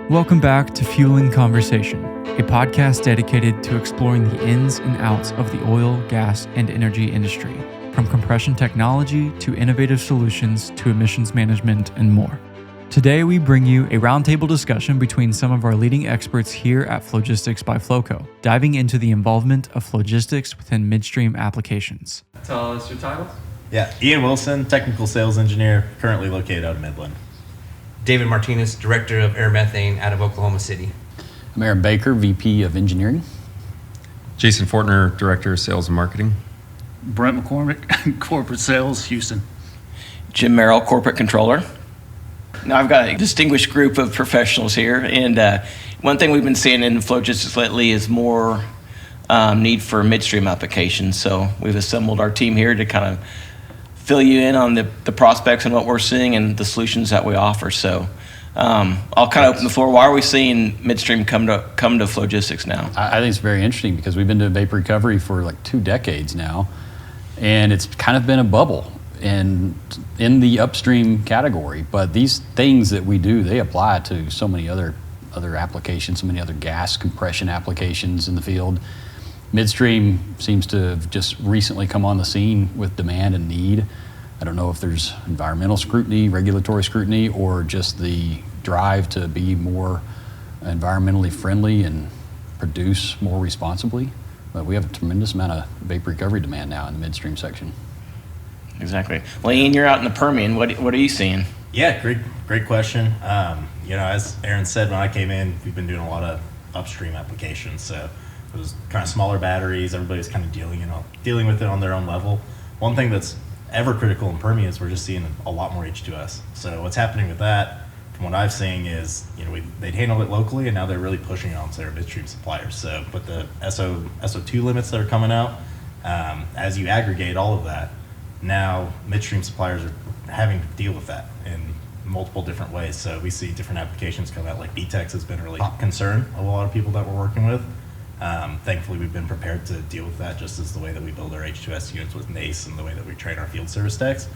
Welcome back to Fueling Conversation, a podcast dedicated to exploring the ins and outs of the oil, gas, and energy industry, from compression technology to innovative solutions to emissions management and more. Today, we bring you a roundtable discussion between some of our leading experts here at Flogistix by Flowco, diving into the involvement of Flogistix within midstream applications. Tell us your titles. Yeah, Ian Wilson, Technical Sales Engineer, currently located out of Midland. David Martinez, Director of Air Methane out of Oklahoma City. I'm Aaron Baker, VP of Engineering. Jason Fortner, Director of Sales and Marketing. Brent McCormick, Corporate Sales, Houston. Jim Merrill, Corporate Controller. Now I've got a distinguished group of professionals here, and one thing we've been seeing in Flogistix lately is more need for midstream applications. So we've assembled our team here to kind of fill you in on the prospects and what we're seeing and the solutions that we offer. So I'll kind of open the floor. Why are we seeing midstream come to Flogistix now? I think it's very interesting because we've been doing vapor recovery for like 2 decades now, and it's kind of been a bubble in the upstream category. But these things that we do, they apply to so many other applications, so many other gas compression applications in the field. Midstream seems to have just recently come on the scene with demand and need. I don't know if there's environmental scrutiny, regulatory scrutiny, or just the drive to be more environmentally friendly and produce more responsibly. But we have a tremendous amount of vapor recovery demand now in the midstream section. Exactly. Well, Ian, you're out in the Permian. What are you seeing? Yeah, great question. As Aaron said, when I came in, we've been doing a lot of upstream applications. So it was kind of smaller batteries. Everybody's kind of dealing with it on their own level. One thing that's ever critical in Permian is we're just seeing a lot more H2S. So what's happening with that, from what I've seen, is they'd handle it locally, and now they're really pushing it onto their midstream suppliers. So with the SO2 limits that are coming out, as you aggregate all of that, now midstream suppliers are having to deal with that in multiple different ways. So we see different applications come out, like BTEX has been a really top concern of a lot of people that we're working with. Thankfully, we've been prepared to deal with that, just as the way that we build our H2S units with NACE and the way that we train our field service techs.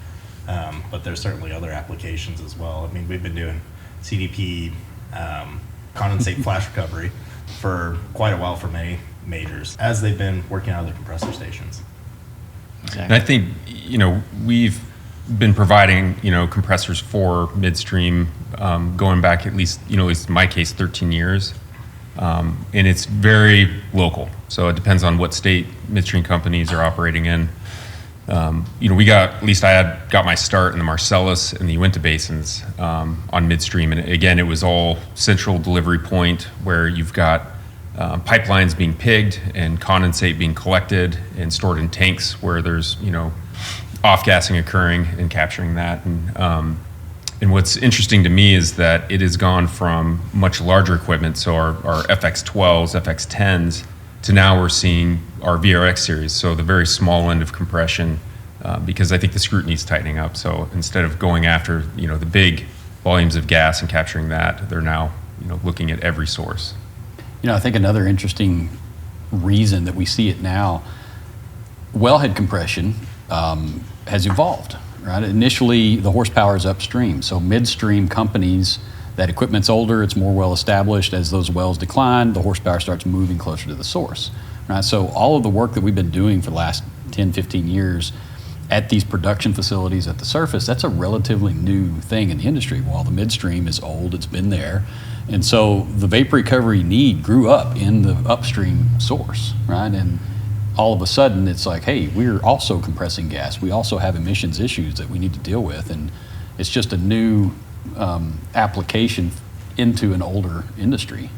But there's certainly other applications as well. I mean, we've been doing CDP, condensate flash recovery for quite a while for many majors, as they've been working out of the compressor stations. Exactly. And I think, we've been providing, compressors for midstream going back at least in my case, 13 years. And it's very local. So it depends on what state midstream companies are operating in. I got my start in the Marcellus and the Uinta basins on midstream. And again, it was all central delivery point where you've got pipelines being pigged and condensate being collected and stored in tanks where there's, off-gassing occurring and capturing that. And what's interesting to me is that it has gone from much larger equipment, so our FX12s, FX10s, to now we're seeing our VRX series, so the very small end of compression, because I think the scrutiny is tightening up. So instead of going after the big volumes of gas and capturing that, they're now looking at every source. I think another interesting reason that we see it now, wellhead compression has evolved. Right. Initially, the horsepower is upstream. So midstream companies, that equipment's older, it's more well established. As those wells decline, the horsepower starts moving closer to the source. Right. So all of the work that we've been doing for the last 10, 15 years at these production facilities at the surface, that's a relatively new thing in the industry. While the midstream is old, it's been there. And so the vapor recovery need grew up in the upstream source, right? And all of a sudden it's like, hey, we're also compressing gas. We also have emissions issues that we need to deal with. And it's just a new application into an older industry.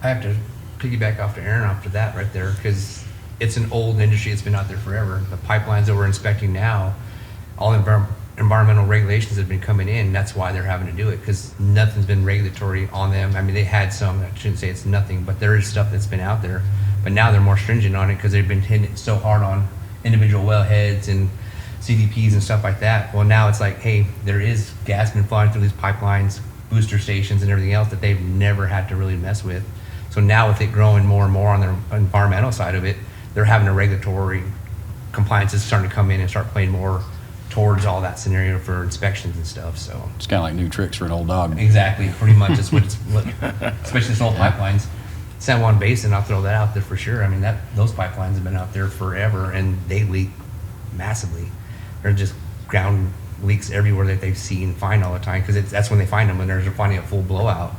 I have to piggyback off to Aaron after that right there, because it's an old industry. It's been out there forever. The pipelines that we're inspecting now, all environmental regulations have been coming in. That's why they're having to do it, because nothing's been regulatory on them. I mean, they had some, I shouldn't say it's nothing, but there is stuff that's been out there. But now they're more stringent on it because they've been hitting it so hard on individual wellheads and CDPs and stuff like that. Well, now it's like, hey, there is gas been flying through these pipelines, booster stations and everything else that they've never had to really mess with. So now with it growing more and more on the environmental side of it, they're having a regulatory compliance is starting to come in and start playing more towards all that scenario for inspections and stuff, so. It's kind of like new tricks for an old dog. Exactly, pretty much is especially this old pipelines. San Juan Basin, I'll throw that out there for sure. I mean, those pipelines have been out there forever and they leak massively. They're just ground leaks everywhere that they see and find all the time, because that's when they find them, when they're finding a full blowout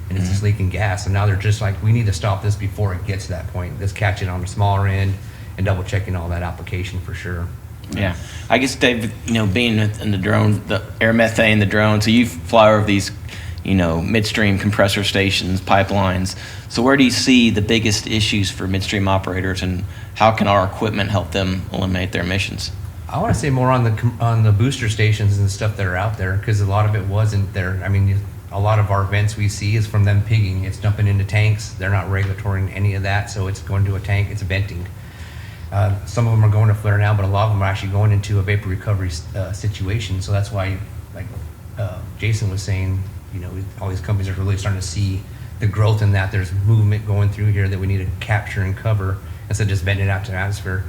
and it's just leaking gas. And now they're just like, we need to stop this before it gets to that point. Let's catch it on the smaller end and double checking all that application for sure. Yeah, I guess, Dave, being in the drone, the air methane, the drone, so you fly over these, midstream compressor stations, pipelines. So where do you see the biggest issues for midstream operators, and how can our equipment help them eliminate their emissions? I want to say more on the booster stations and stuff that are out there, because a lot of it wasn't there. I mean, a lot of our vents we see is from them pigging. It's dumping into tanks. They're not regulatory in any of that, so it's going to a tank. It's venting. Some of them are going to flare now, but a lot of them are actually going into a vapor recovery situation. So that's why, like Jason was saying, all these companies are really starting to see the growth in that. There's movement going through here that we need to capture and cover instead of just venting it out to the atmosphere.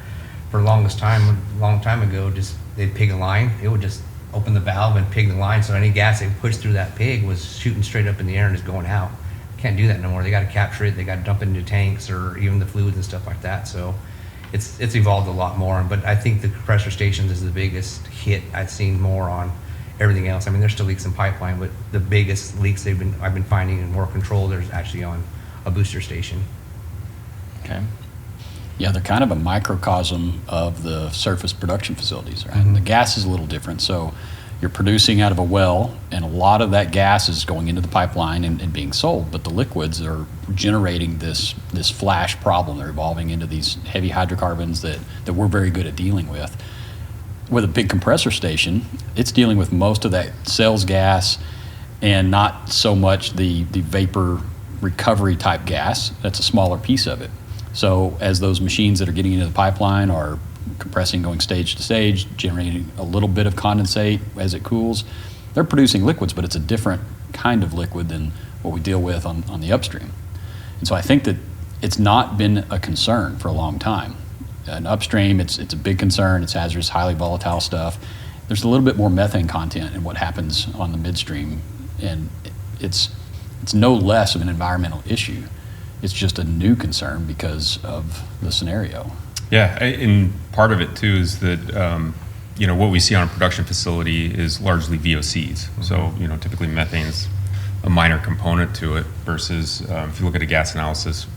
For the long time ago, just they'd pig a line. It would just open the valve and pig the line. So any gas they pushed through that pig was shooting straight up in the air and just going out. Can't do that no more. They got to capture it. They got to dump it into tanks or even the fluids and stuff like that. So it's evolved a lot more. But I think the compressor stations is the biggest hit I've seen more on everything else. I mean, there's still leaks in pipeline, but the biggest leaks I've been finding in more control, there's actually on a booster station. Okay. Yeah, they're kind of a microcosm of the surface production facilities, right? And the gas is a little different. So you're producing out of a well, and a lot of that gas is going into the pipeline and being sold, but the liquids are generating this flash problem. They're evolving into these heavy hydrocarbons that we're very good at dealing with. With a big compressor station, it's dealing with most of that sales gas and not so much the vapor recovery type gas. That's a smaller piece of it. So as those machines that are getting into the pipeline are compressing, going stage to stage, generating a little bit of condensate as it cools, they're producing liquids, but it's a different kind of liquid than what we deal with on the upstream. And so I think that it's not been a concern for a long time. And upstream, it's a big concern. It's hazardous, highly volatile stuff. There's a little bit more methane content in what happens on the midstream, and it's no less of an environmental issue. It's just a new concern because of the scenario. Yeah, and part of it too is that what we see on a production facility is largely VOCs. So typically methane's a minor component to it versus if you look at a gas analysis,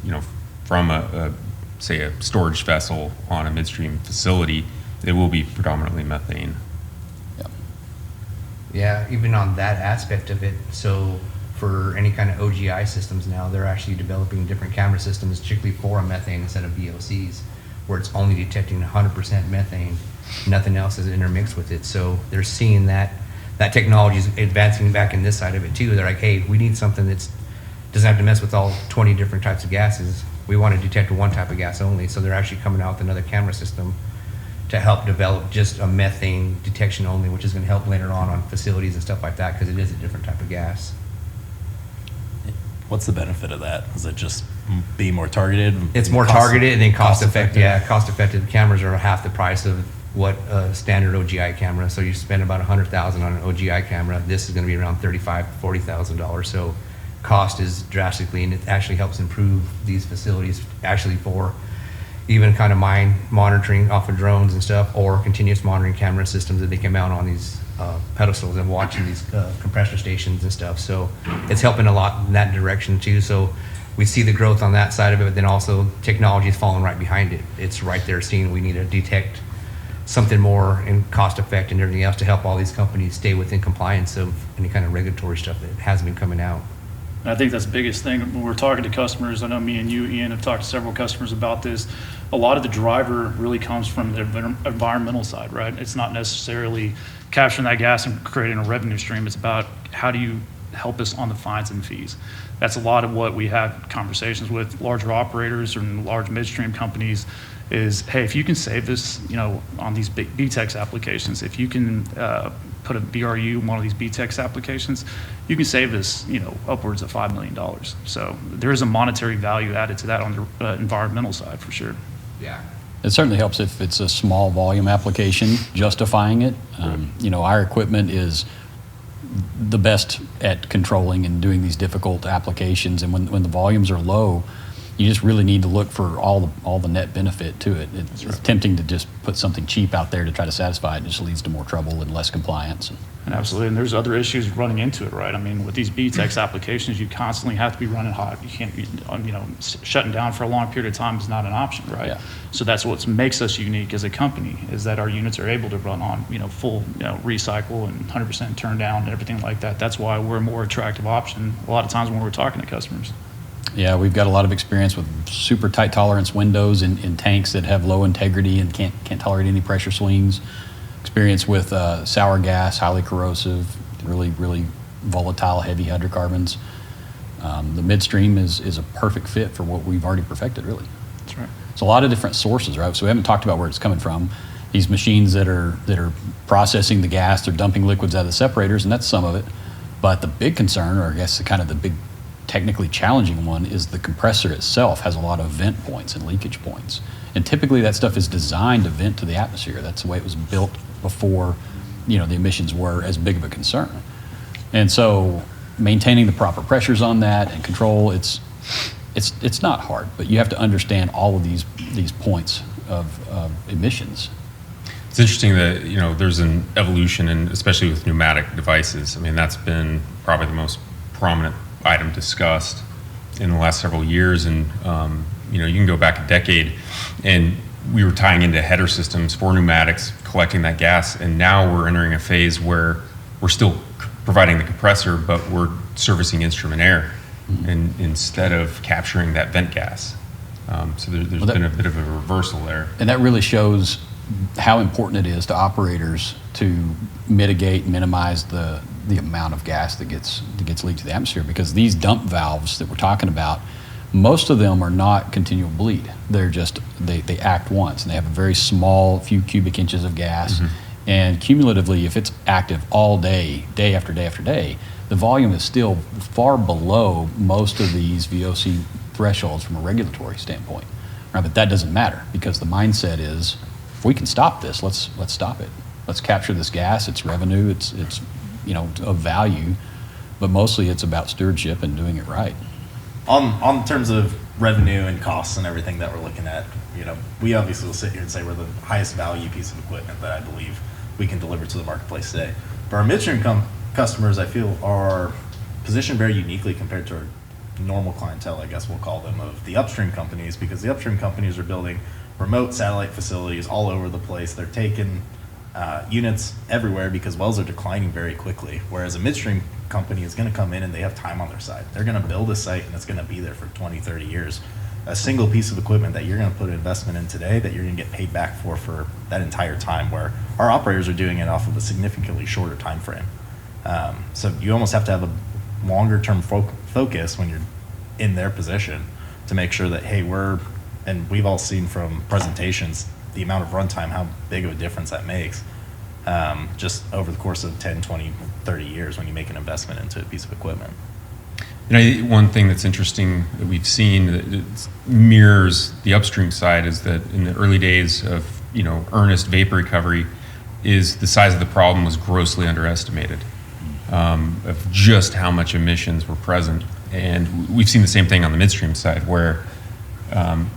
from say a storage vessel on a midstream facility, it will be predominantly methane. Yeah, even on that aspect of it, so for any kind of OGI systems now, they're actually developing different camera systems strictly for a methane instead of VOCs, where it's only detecting 100% methane, nothing else is intermixed with it. So they're seeing that technology is advancing back in this side of it too. They're like, hey, we need something that doesn't have to mess with all 20 different types of gases. We want to detect one type of gas only. So they're actually coming out with another camera system to help develop just a methane detection only, which is going to help later on facilities and stuff like that, because it is a different type of gas. What's the benefit of that? Is it just be more targeted? It's more targeted and then cost effective. Yeah, cost effective. Cameras are half the price of what a standard OGI camera. So you spend about $100,000 on an OGI camera. This is going to be around $35,000, $40,000. So cost is drastically, and it actually helps improve these facilities actually for even kind of mine monitoring off of drones and stuff, or continuous monitoring camera systems that they can mount on these pedestals and watching these compressor stations and stuff. So it's helping a lot in that direction too. So we see the growth on that side of it, but then also technology is falling right behind it. It's right there seeing we need to detect something more in cost effect and everything else to help all these companies stay within compliance of any kind of regulatory stuff that has been coming out. And I think that's the biggest thing when we're talking to customers. I know me and you, Ian, have talked to several customers about this. A lot of the driver really comes from the environmental side, right? It's not necessarily capturing that gas and creating a revenue stream. It's about how do you help us on the fines and fees. That's a lot of what we have conversations with larger operators and large midstream companies is, hey, if you can save this, on these big BTEX applications, if you can put a BRU in one of these BTEX applications, you can save this, upwards of $5 million. So there is a monetary value added to that on the environmental side for sure. Yeah. It certainly helps if it's a small volume application, justifying it. Our equipment is the best at controlling and doing these difficult applications, and when the volumes are low, you just really need to look for all the net benefit to it. It's tempting to just put something cheap out there to try to satisfy it. It just leads to more trouble and less compliance. And absolutely, and there's other issues running into it, right? I mean, with these BTEX applications, you constantly have to be running hot. You can't be, shutting down for a long period of time is not an option, right? Yeah. So that's what makes us unique as a company, is that our units are able to run on, full, recycle and 100% turn down and everything like that. That's why we're a more attractive option a lot of times when we're talking to customers. Yeah, we've got a lot of experience with super tight tolerance windows in tanks that have low integrity and can't tolerate any pressure swings. Experience with sour gas, highly corrosive, really, really volatile, heavy hydrocarbons. The Midstream is a perfect fit for what we've already perfected, really. That's right. It's a lot of different sources, right? So we haven't talked about where it's coming from. These machines that are processing the gas, they're dumping liquids out of the separators, and that's some of it. But the big concern, or I guess the big technically challenging one, is the compressor itself has a lot of vent points and leakage points. And typically that stuff is designed to vent to the atmosphere. That's the way it was built before, the emissions were as big of a concern. And so maintaining the proper pressures on that and control, it's not hard, but you have to understand all of these points of emissions. It's interesting that, there's an evolution, and especially with pneumatic devices. I mean, that's been probably the most prominent item discussed in the last several years. And, you can go back a decade, and we were tying into header systems for pneumatics, collecting that gas. And now we're entering a phase where we're still providing the compressor, but we're servicing instrument air and instead of capturing that vent gas. So there's been a bit of a reversal there. And that really shows how important it is to operators to mitigate and minimize the amount of gas that gets leaked to the atmosphere, because these dump valves that we're talking about, most of them are not continual bleed. They're just, they act once, and they have a very small few cubic inches of gas. And cumulatively, if it's active all day, day after day after day, the volume is still far below most of these VOC thresholds from a regulatory standpoint. Right? But that doesn't matter, because the mindset is, if we can stop this, let's stop it. Let's capture this gas. It's revenue. It's of value, but mostly it's about stewardship and doing it right. On terms of revenue and costs and everything that we're looking at, we obviously will sit here and say we're the highest value piece of equipment that I believe we can deliver to the marketplace today. But our midstream customers, I feel, are positioned very uniquely compared to our normal clientele, I guess we'll call them, of the upstream companies, because the upstream companies are building remote satellite facilities all over the place. They're taking units everywhere because wells are declining very quickly, whereas a midstream company is going to come in and they have time on their side. They're going to build a site and it's going to be there for 20, 30 years. A single piece of equipment that you're going to put an investment in today that you're going to get paid back for that entire time, where our operators are doing it off of a significantly shorter time frame. So you almost have to have a longer term focus when you're in their position to make sure that, hey, and we've all seen from presentations the amount of runtime, how big of a difference that makes just over the course of 10, 20, 30 years when you make an investment into a piece of equipment. One thing that's interesting that we've seen that mirrors the upstream side is that in the early days of earnest vapor recovery, is the size of the problem was grossly underestimated of just how much emissions were present. And we've seen the same thing on the midstream side, where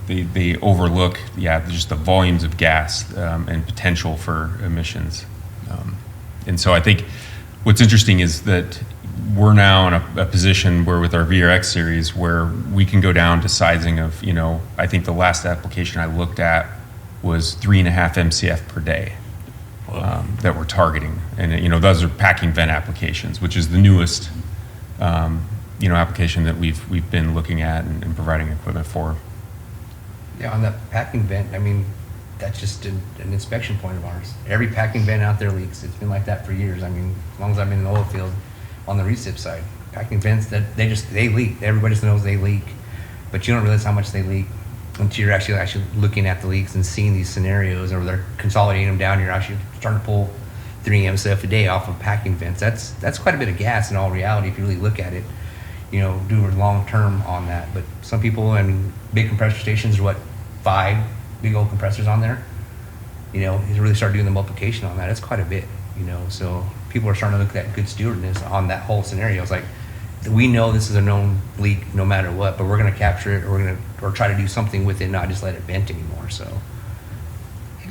they overlook just the volumes of gas and potential for emissions. And so I think what's interesting is that we're now in a position where with our VRX series where we can go down to sizing of, I think the last application I looked at was 3.5 MCF per day that we're targeting. And, those are packing vent applications, which is the newest, application that we've been looking at and providing equipment for. Yeah, on that packing vent, that's just an inspection point of ours. Every packing vent out there leaks. It's been like that for years. As long as I've been in the oil field, on the recip side, packing vents, they leak. Everybody just knows they leak, but you don't realize how much they leak until you're actually looking at the leaks and seeing these scenarios, or they're consolidating them down. You're actually starting to pull 3 MCF a day off of packing vents. That's quite a bit of gas in all reality if you really look at it. Do long term on that. But some people, big compressor stations are 5, big old compressors on there, you know, he's really started doing the multiplication on that. It's quite a bit, you know, so people are starting to look at that good stewardness on that whole scenario. It's like, we know this is a known leak no matter what, but we're going to capture it, or try to do something with it, not just let it vent anymore. So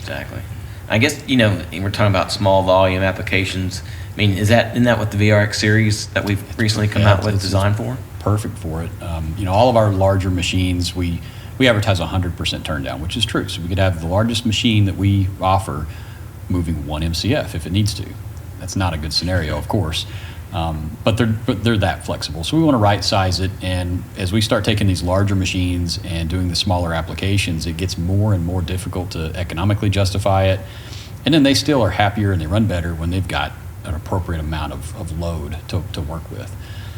Exactly. I guess, you know, we're talking about small volume applications. I mean, isn't that what the VRX series that we've recently come out with it's designed for? Perfect for it. You know, all of our larger machines, we advertise 100% turn down, which is true. So we could have the largest machine that we offer moving 1 MCF if it needs to. That's not a good scenario, of course. But they're that flexible. So we want to right size it. And as we start taking these larger machines and doing the smaller applications, it gets more and more difficult to economically justify it. And then they still are happier and they run better when they've got an appropriate amount of load to work with.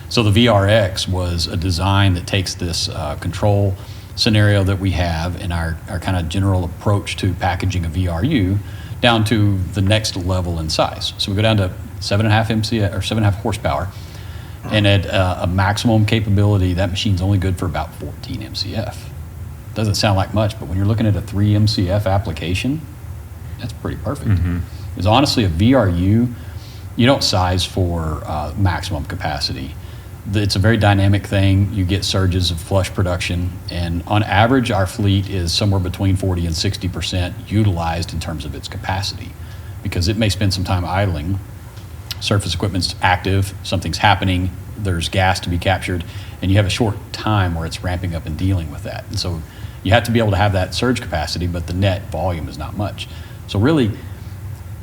So the VRX was a design that takes this control scenario that we have in our kind of general approach to packaging a VRU down to the next level in size. So we go down to 7.5 MCF or 7.5 horsepower, and at a maximum capability, that machine's only good for about 14 MCF. Doesn't sound like much, but when you're looking at a 3 MCF application, that's pretty perfect. Because honestly, a VRU, you don't size for maximum capacity. It's a very dynamic thing. You get surges of flush production, and on average, our fleet is somewhere between 40 and 60% utilized in terms of its capacity, because it may spend some time idling. Surface equipment's active, something's happening, there's gas to be captured, and you have a short time where it's ramping up and dealing with that. And so you have to be able to have that surge capacity, but the net volume is not much. So really,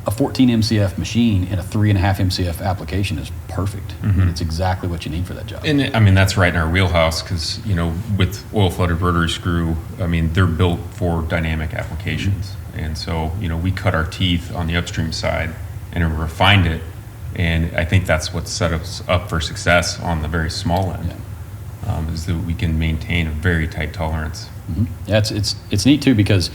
a 14 MCF machine in a 3.5 MCF application is perfect. And it's exactly what you need for that job. And I mean, that's right in our wheelhouse because, you know, with oil flooded rotary screw, I mean, they're built for dynamic applications. And so, you know, we cut our teeth on the upstream side and refined it. And I think that's what set us up for success on the very small end, is that we can maintain a very tight tolerance. Yeah, it's neat too, because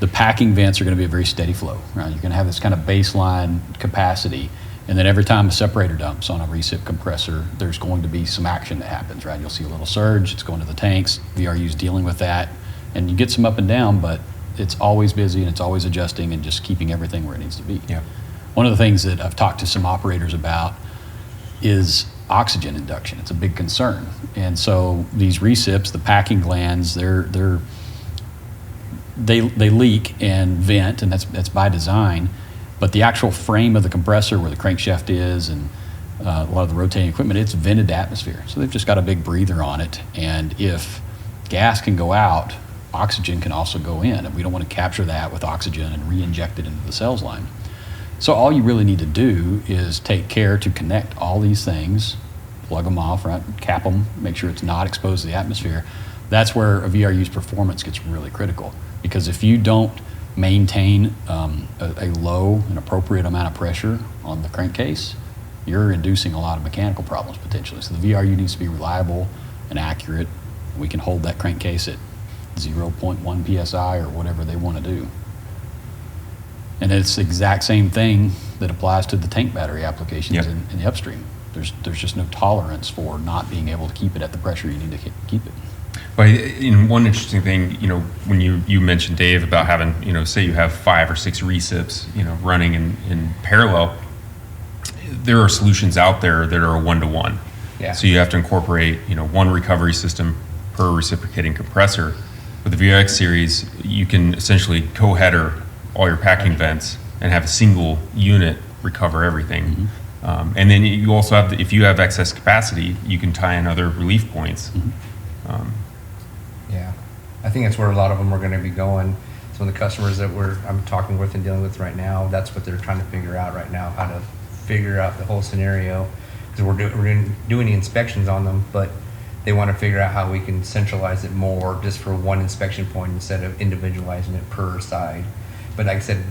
the packing vents are going to be a very steady flow, right? You're going to have this kind of baseline capacity, and then every time a separator dumps on a recip compressor, there's going to be some action that happens, right? You'll see a little surge, it's going to the tanks, VRU's dealing with that, and you get some up and down, but it's always busy and it's always adjusting and just keeping everything where it needs to be. Yeah. One of the things that I've talked to some operators about is oxygen induction. It's a big concern. And so these recips, the packing glands, they leak and vent, and that's by design. But the actual frame of the compressor, where the crankshaft is, and a lot of the rotating equipment, it's vented atmosphere. So they've just got a big breather on it. And if gas can go out, oxygen can also go in. And we don't want to capture that with oxygen and re-inject it into the sales line. So all you really need to do is take care to connect all these things, plug them off, right, cap them, make sure it's not exposed to the atmosphere. That's where a VRU's performance gets really critical. Because if you don't maintain a low and appropriate amount of pressure on the crankcase, you're inducing a lot of mechanical problems potentially. So the VRU needs to be reliable and accurate. We can hold that crankcase at 0.1 PSI or whatever they want to do. And it's the exact same thing that applies to the tank battery applications in the upstream. There's just no tolerance for not being able to keep it at the pressure you need to keep it. But one interesting thing, you know, when you mentioned, Dave, about having, you know, say you have 5 or 6 recips, you know, running in parallel, there are solutions out there that are a 1-to-1. Yeah. So you have to incorporate, you know, one recovery system per reciprocating compressor. With the VRX series, you can essentially co-header all your packing vents and have a single unit recover everything. And then you also have, if you have excess capacity, you can tie in other relief points. yeah, I think that's where a lot of them are going to be going. Some of the customers that I'm talking with and dealing with right now, that's what they're trying to figure out right now, how to figure out the whole scenario. Because we're doing the inspections on them, but they want to figure out how we can centralize it more just for one inspection point instead of individualizing it per side. But like I said,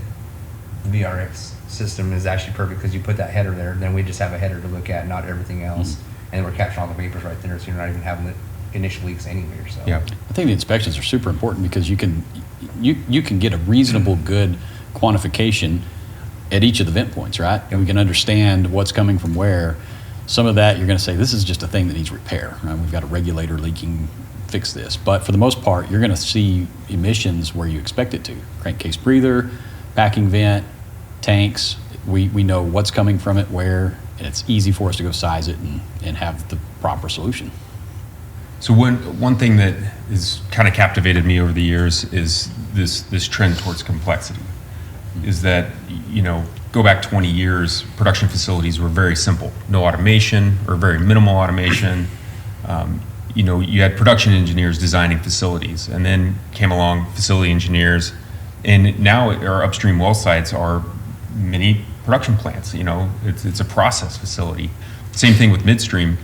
the VRX system is actually perfect because you put that header there, then we just have a header to look at, not everything else. And we're capturing all the vapors right there, so you're not even having the initial leaks anywhere. So Yeah. I think the inspections are super important because you can get a reasonable good quantification at each of the vent points, right? And we can understand what's coming from where. Some of that you're going to say, this is just a thing that needs repair, right? We've got a regulator leaking fix this. But for the most part, you're going to see emissions where you expect it to. Crankcase breather, packing vent, tanks. We know what's coming from it, where, and it's easy for us to go size it and have the proper solution. So one thing that has kind of captivated me over the years is this trend towards complexity. Is that, go back 20 years, production facilities were very simple. No automation or very minimal automation. You had production engineers designing facilities, and then came along facility engineers, and now our upstream well sites are mini production plants. It's a process facility. Same thing with midstream.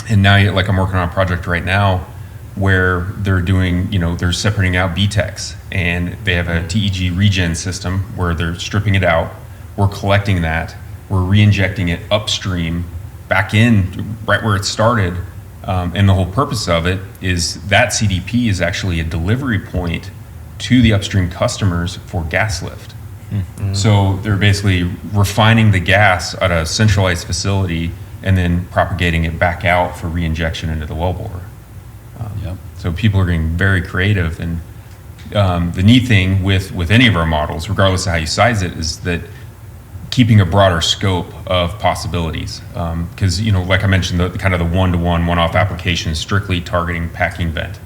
And now, like, I'm working on a project right now where they're doing, they're separating out BTEX, and they have a TEG regen system where they're stripping it out. We're collecting that. We're re-injecting it upstream back in right where it started. And the whole purpose of it is that CDP is actually a delivery point to the upstream customers for gas lift. Mm-hmm. So they're basically refining the gas at a centralized facility and then propagating it back out for re-injection into the wellbore. Yep. So people are getting very creative. And the neat thing with any of our models, regardless of how you size it, is that keeping a broader scope of possibilities. Because, like I mentioned, the kind of the one-to-one, one-off applications strictly targeting packing vent.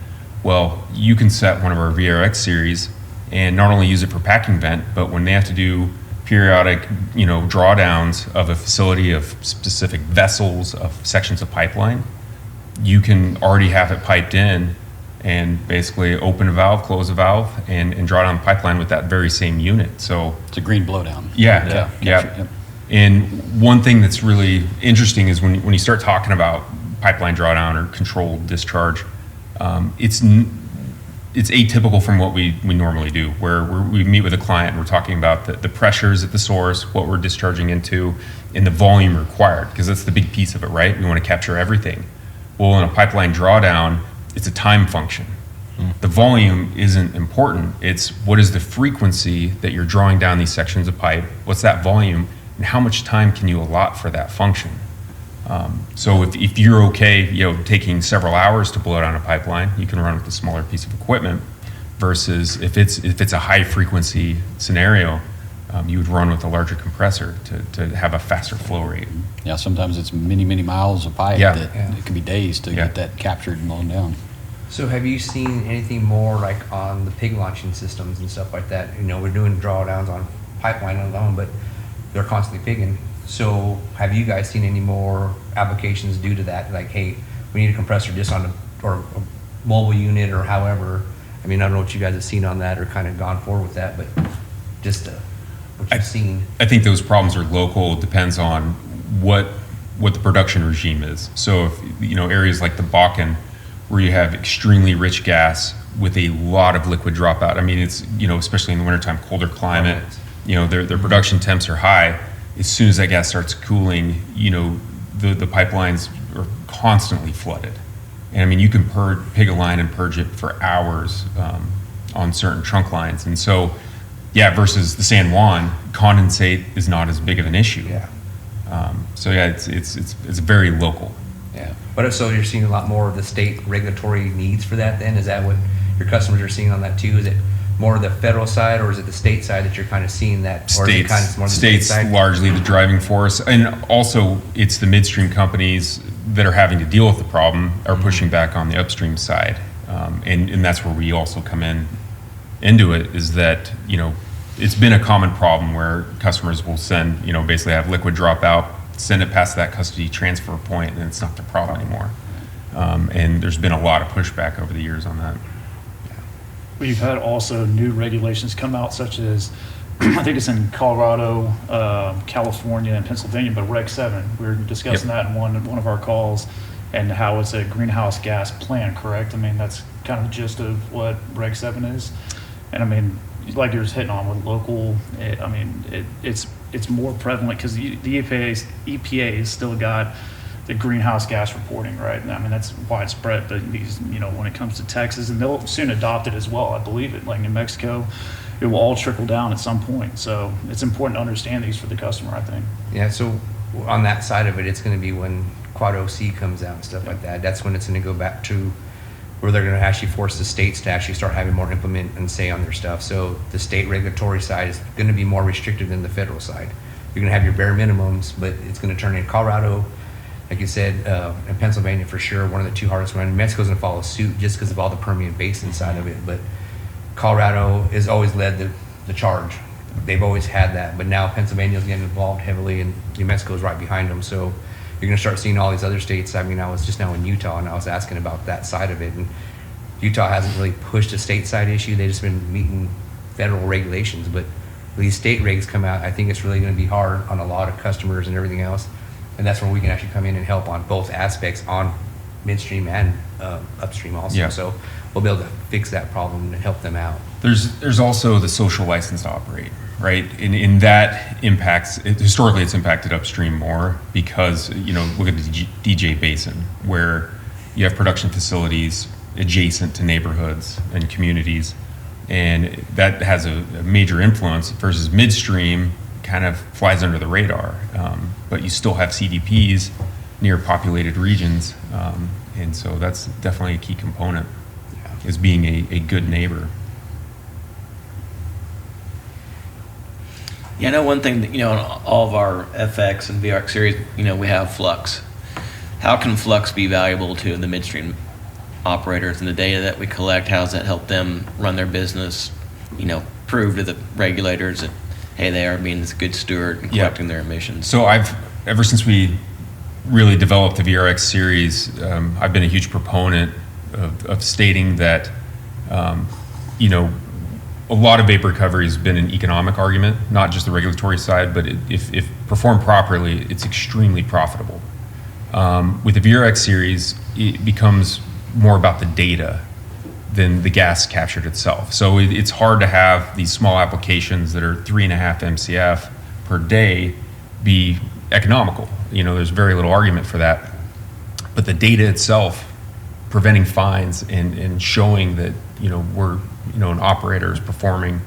Well, you can set one of our VRX series and not only use it for packing vent, but when they have to do periodic, drawdowns of a facility of specific vessels, of sections of pipeline, you can already have it piped in and basically open a valve, close a valve, and draw down the pipeline with that very same unit. So it's a green blowdown. Yeah. Yep. And one thing that's really interesting is when you start talking about pipeline drawdown or controlled discharge, it's atypical from what we normally do, where we meet with a client and we're talking about the pressures at the source, what we're discharging into, and the volume required, because that's the big piece of it, right? We want to capture everything. Well, in a pipeline drawdown, it's a time function. The volume isn't important. It's what is the frequency that you're drawing down these sections of pipe, what's that volume, and how much time can you allot for that function? So if you're okay, taking several hours to blow down a pipeline, you can run with a smaller piece of equipment. Versus if it's a high frequency scenario, you would run with a larger compressor to have a faster flow rate. Yeah, sometimes it's many miles of pipe that it can be days to get that captured and blown down. So have you seen anything more like on the pig launching systems and stuff like that? We're doing drawdowns on pipeline alone, but they're constantly pigging. So have you guys seen any more applications due to that? Like, hey, we need a compressor just on a mobile unit or however. I mean, I don't know what you guys have seen on that or kind of gone forward with that, but just what you've seen. I think those problems are local. It depends on what the production regime is. So if, areas like the Bakken, where you have extremely rich gas with a lot of liquid dropout. I mean, it's, especially in the wintertime, colder climate, their production temps are high. As soon as that gas starts cooling, the pipelines are constantly flooded. And I mean, you can pig a line and purge it for hours on certain trunk lines. And so, versus the San Juan, condensate is not as big of an issue. It's very local. Yeah. But so you're seeing a lot more of the state regulatory needs for that then? Is that what your customers are seeing on that too? Is it more the federal side, or is it the state side that you're kind of seeing that? Or is it kind of more the state side? Largely the driving force. And also it's the midstream companies that are having to deal with the problem are pushing back on the upstream side. And that's where we also come into it, is that, it's been a common problem where customers will send, basically have liquid drop out, send it past that custody transfer point, and it's not their problem anymore. And there's been a lot of pushback over the years on that. We've had also new regulations come out, such as, I think it's in Colorado, California, and Pennsylvania, but Reg 7. We were discussing that in one of our calls, and how it's a greenhouse gas plan, correct? I mean, that's kind of the gist of what Reg 7 is. And I mean, like you're just hitting on with local, it's more prevalent because the EPA has still got the greenhouse gas reporting, right? And I mean, that's widespread, but these, when it comes to Texas, and they'll soon adopt it as well, I believe it, like New Mexico, it will all trickle down at some point. So it's important to understand these for the customer, I think. Yeah, so on that side of it, it's going to be when Quad OC comes out and stuff like that. That's when it's going to go back to where they're going to actually force the states to actually start having more implement and say on their stuff. So the state regulatory side is going to be more restrictive than the federal side. You're going to have your bare minimums, but it's going to turn in Colorado, like you said, and Pennsylvania for sure, one of the two hardest ones. Mexico's going to follow suit just because of all the Permian Basin side of it. But Colorado has always led the charge. They've always had that. But now Pennsylvania's getting involved heavily, and New Mexico's right behind them. So you're going to start seeing all these other states. I mean, I was just now in Utah, and I was asking about that side of it. And Utah hasn't really pushed a stateside issue. They've just been meeting federal regulations. But when these state regs come out, I think it's really going to be hard on a lot of customers and everything else. And that's where we can actually come in and help on both aspects, on midstream and upstream also. Yeah. So we'll be able to fix that problem and help them out. There's also the social license to operate, right? In that historically it's impacted upstream more because, look at the DJ Basin where you have production facilities adjacent to neighborhoods and communities, and that has a major influence versus midstream kind of flies under the radar. But you still have CDPs near populated regions, and so that's definitely a key component, is being a good neighbor. Yeah, I know one thing that, on all of our FX and VRX series, we have Flux. How can Flux be valuable to the midstream operators and the data that we collect? How does that help them run their business, prove to the regulators that, hey, they are being a good steward and collecting their emissions? So ever since we really developed the VRX series, I've been a huge proponent of stating that, a lot of vapor recovery has been an economic argument, not just the regulatory side, but if performed properly, it's extremely profitable. With the VRX series, it becomes more about the data than the gas captured itself. So it's hard to have these small applications that are 3.5 MCF per day be economical. There's very little argument for that. But the data itself, preventing fines and showing that, we're, an operator is performing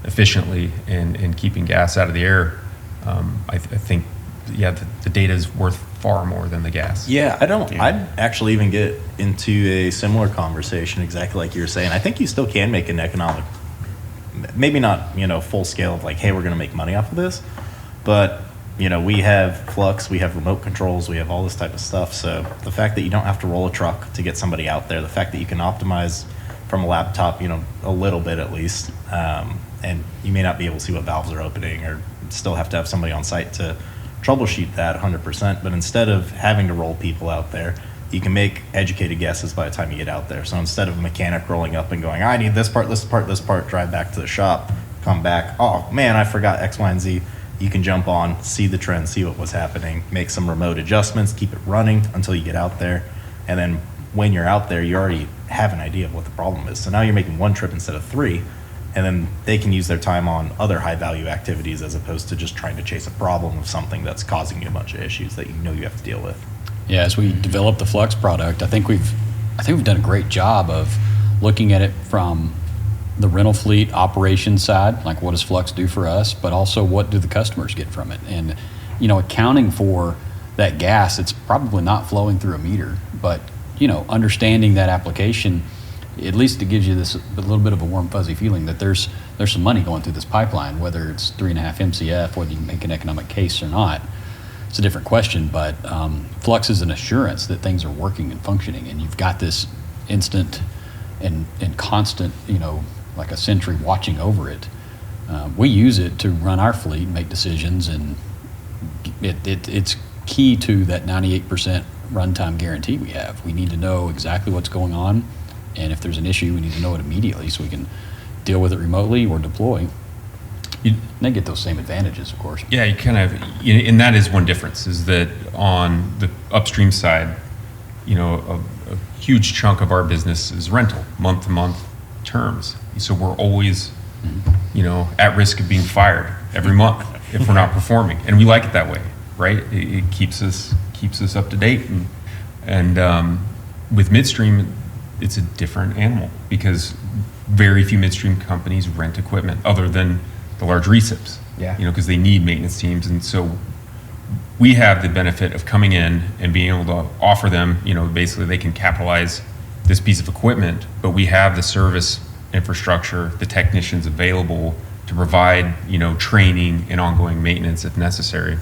efficiently and keeping gas out of the air, I think, the data is worth far more than the gas. Yeah, I'd actually even get into a similar conversation, exactly like you were saying. I think you still can make an economic, maybe not, full scale of like, hey, we're going to make money off of this, but, we have Flux, we have remote controls, we have all this type of stuff. So the fact that you don't have to roll a truck to get somebody out there, the fact that you can optimize from a laptop, a little bit at least, and you may not be able to see what valves are opening or still have to have somebody on site to troubleshoot that 100%, but instead of having to roll people out there, you can make educated guesses by the time you get out there. So instead of a mechanic rolling up and going, I need this part, drive back to the shop, come back, oh man, I forgot X, Y, and Z, you can jump on, see the trend, see what was happening, make some remote adjustments, keep it running until you get out there, and then when you're out there, you already have an idea of what the problem is. So now you're making one trip instead of 3, and then they can use their time on other high-value activities as opposed to just trying to chase a problem of something that's causing you a bunch of issues that you have to deal with. Yeah, as we develop the Flux product, I think we've done a great job of looking at it from the rental fleet operations side, like what does Flux do for us, but also what do the customers get from it? And, accounting for that gas, it's probably not flowing through a meter, but, understanding that application, at least it gives you this a little bit of a warm fuzzy feeling that there's some money going through this pipeline, whether it's 3.5 MCF, whether you can make an economic case or not. It's a different question, but Flux is an assurance that things are working and functioning, and you've got this instant and constant, like a sentry watching over it. We use it to run our fleet, make decisions, and it's key to that 98% runtime guarantee we have. We need to know exactly what's going on, and if there's an issue, we need to know it immediately so we can deal with it remotely or deploy. And they get those same advantages, of course. Yeah, you kind of, and that is one difference, is that on the upstream side, a huge chunk of our business is rental, month-to-month terms. So we're always, at risk of being fired every month if we're not performing, and we like it that way, right? It keeps us up to date, and with midstream, it's a different animal because very few midstream companies rent equipment other than the large recips, because they need maintenance teams. And so we have the benefit of coming in and being able to offer them, basically they can capitalize this piece of equipment, but we have the service infrastructure, the technicians available to provide, training and ongoing maintenance if necessary.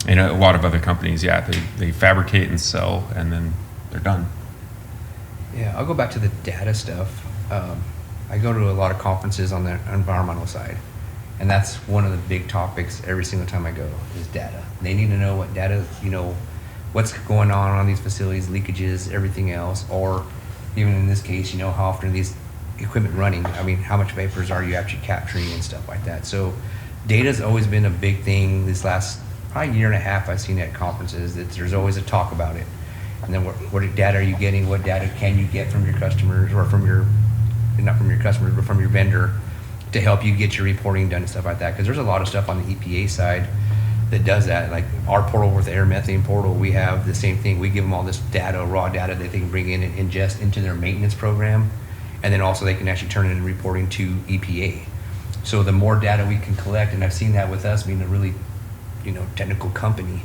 And a lot of other companies, they fabricate and sell, and then they're done. Yeah, I'll go back to the data stuff. I go to a lot of conferences on the environmental side, and that's one of the big topics every single time I go is data. They need to know what data, what's going on these facilities, leakages, everything else, or even in this case, how often are these equipment running? I mean, how much vapors are you actually capturing and stuff like that? So data's always been a big thing this last probably year and a half I've seen at conferences, that there's always a talk about it. And then what data are you getting? What data can you get from your customers, or not from your customers, but from your vendor, to help you get your reporting done and stuff like that? Because there's a lot of stuff on the EPA side that does that. Like our portal with the air methane portal, we have the same thing. We give them all this data, raw data that they can bring in and ingest into their maintenance program. And then also they can actually turn it into reporting to EPA. So the more data we can collect, and I've seen that with us being a really, technical company,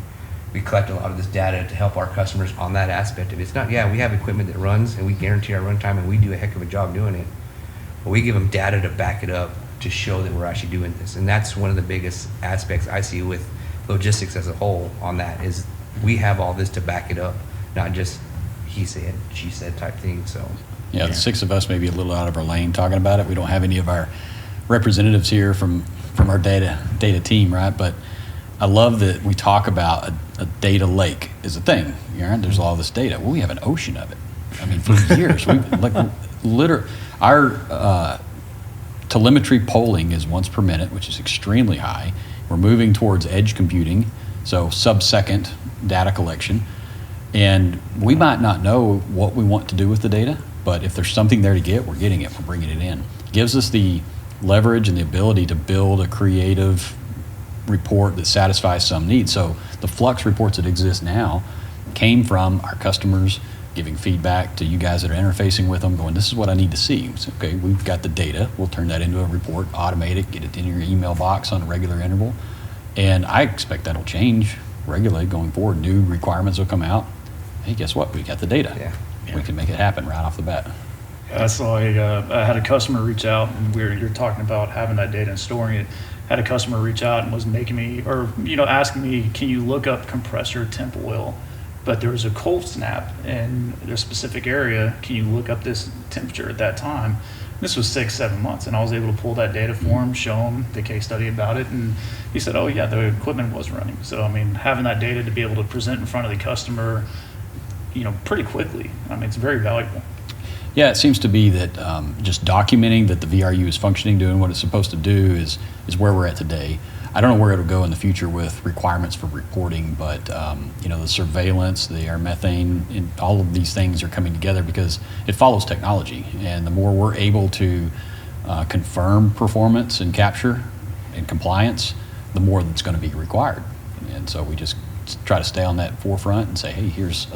we collect a lot of this data to help our customers on that aspect of it. It's not, we have equipment that runs and we guarantee our runtime and we do a heck of a job doing it. But we give them data to back it up to show that we're actually doing this. And that's one of the biggest aspects I see with logistics as a whole on that, is we have all this to back it up, not just he said, she said type thing. So yeah, the six of us may be a little out of our lane talking about it. We don't have any of our representatives here from our data team, right? But I love that we talk about a data lake is a thing. There's all this data. Well, we have an ocean of it. I mean, for years, our telemetry polling is once per minute, which is extremely high. We're moving towards edge computing, so sub-second data collection. And we might not know what we want to do with the data, but if there's something there to get, we're getting it, we're bringing it in. It gives us the leverage and the ability to build a creative report that satisfies some needs. So the Flux reports that exist now came from our customers giving feedback to you guys that are interfacing with them, going, this is what I need to see. So, okay, we've got the data. We'll turn that into a report, automate it, get it in your email box on a regular interval. And I expect that'll change regularly going forward. New requirements will come out. Hey, guess what? We got the data. Yeah. We can make it happen right off the bat. That's why I had a customer reach out, and you're talking about having that data and storing it. Had a customer reach out and was making me, or asking me, can you look up compressor temp oil? But there was a cold snap in a specific area. Can you look up this temperature at that time? This was 6-7 months, and I was able to pull that data for him, show him the case study about it, and he said, oh yeah, the equipment was running. So I mean, having that data to be able to present in front of the customer, pretty quickly, it's very valuable. Yeah, it seems to be that just documenting that the VRU is functioning, doing what it's supposed to do is where we're at today. I don't know where it'll go in the future with requirements for reporting, but the surveillance, the air methane, and all of these things are coming together because it follows technology. And the more we're able to confirm performance and capture and compliance, the more that's going to be required. And so we just try to stay on that forefront and say, hey, here's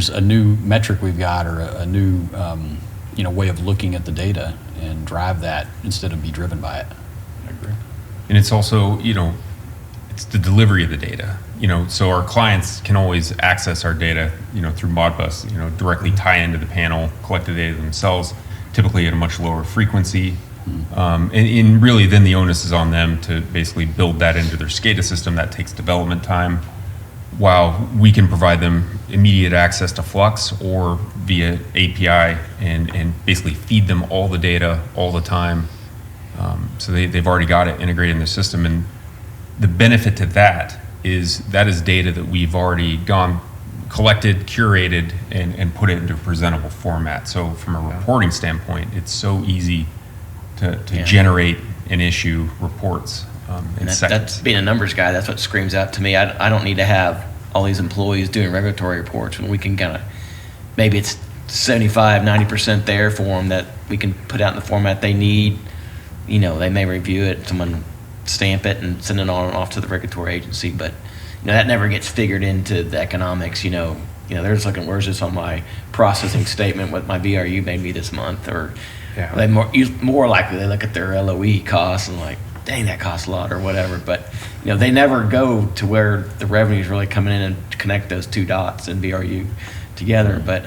a new metric we've got, or a new way of looking at the data, and drive that instead of be driven by it. I agree. And it's also, it's the delivery of the data. So our clients can always access our data, through Modbus, directly tie into the panel, collect the data themselves, typically at a much lower frequency. And really then the onus is on them to basically build that into their SCADA system. That takes development time, while we can provide them immediate access to Flux or via API and basically feed them all the data all the time. So they've already got it integrated in the system. And the benefit to that is data that we've already collected, curated, and put it into a presentable format. So from a reporting standpoint, it's so easy to generate and issue reports in seconds. That's being a numbers guy, that's what screams out to me. I don't need to have all these employees doing regulatory reports when we can maybe it's 75-90% there for them that we can put out in the format they need. They may review it, someone stamp it and send it on and off to the regulatory agency, but that never gets figured into the economics. They're just looking, where's this on my processing statement, what my VRU made me this month, or they more likely they look at their LOE costs and like, dang, that costs a lot or whatever. But they never go to where the revenue is really coming in and connect those two dots in VRU together. But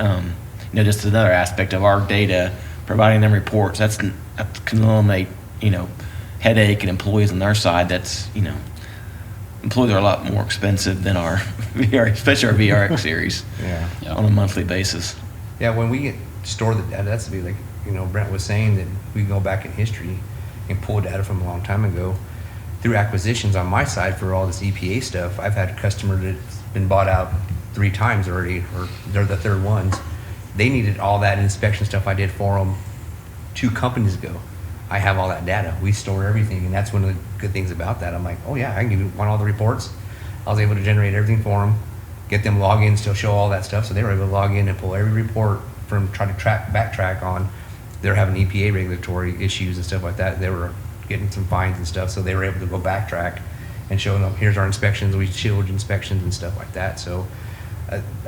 just another aspect of our data, providing them reports, that can eliminate headache and employees on their side. That's employees are a lot more expensive than our VR, especially our VRX series, on a monthly basis. Yeah, when we store the data, that's to be like Brent was saying, that we go back in history and pull data from a long time ago through acquisitions. On my side, for all this EPA stuff, I've had a customer that's been bought out 3 times already, or they're the third ones. They needed all that inspection stuff I did for them 2 companies ago. I have all that data. We store everything, and that's one of the good things about that. I'm like, oh yeah, I can give you all the reports. I was able to generate everything for them, get them logins to show all that stuff, so they were able to log in and pull every report from trying to backtrack on. They're having EPA regulatory issues and stuff like that. They were getting some fines and stuff, so they were able to go backtrack and show them, here's our inspections, we showed inspections and stuff like that. So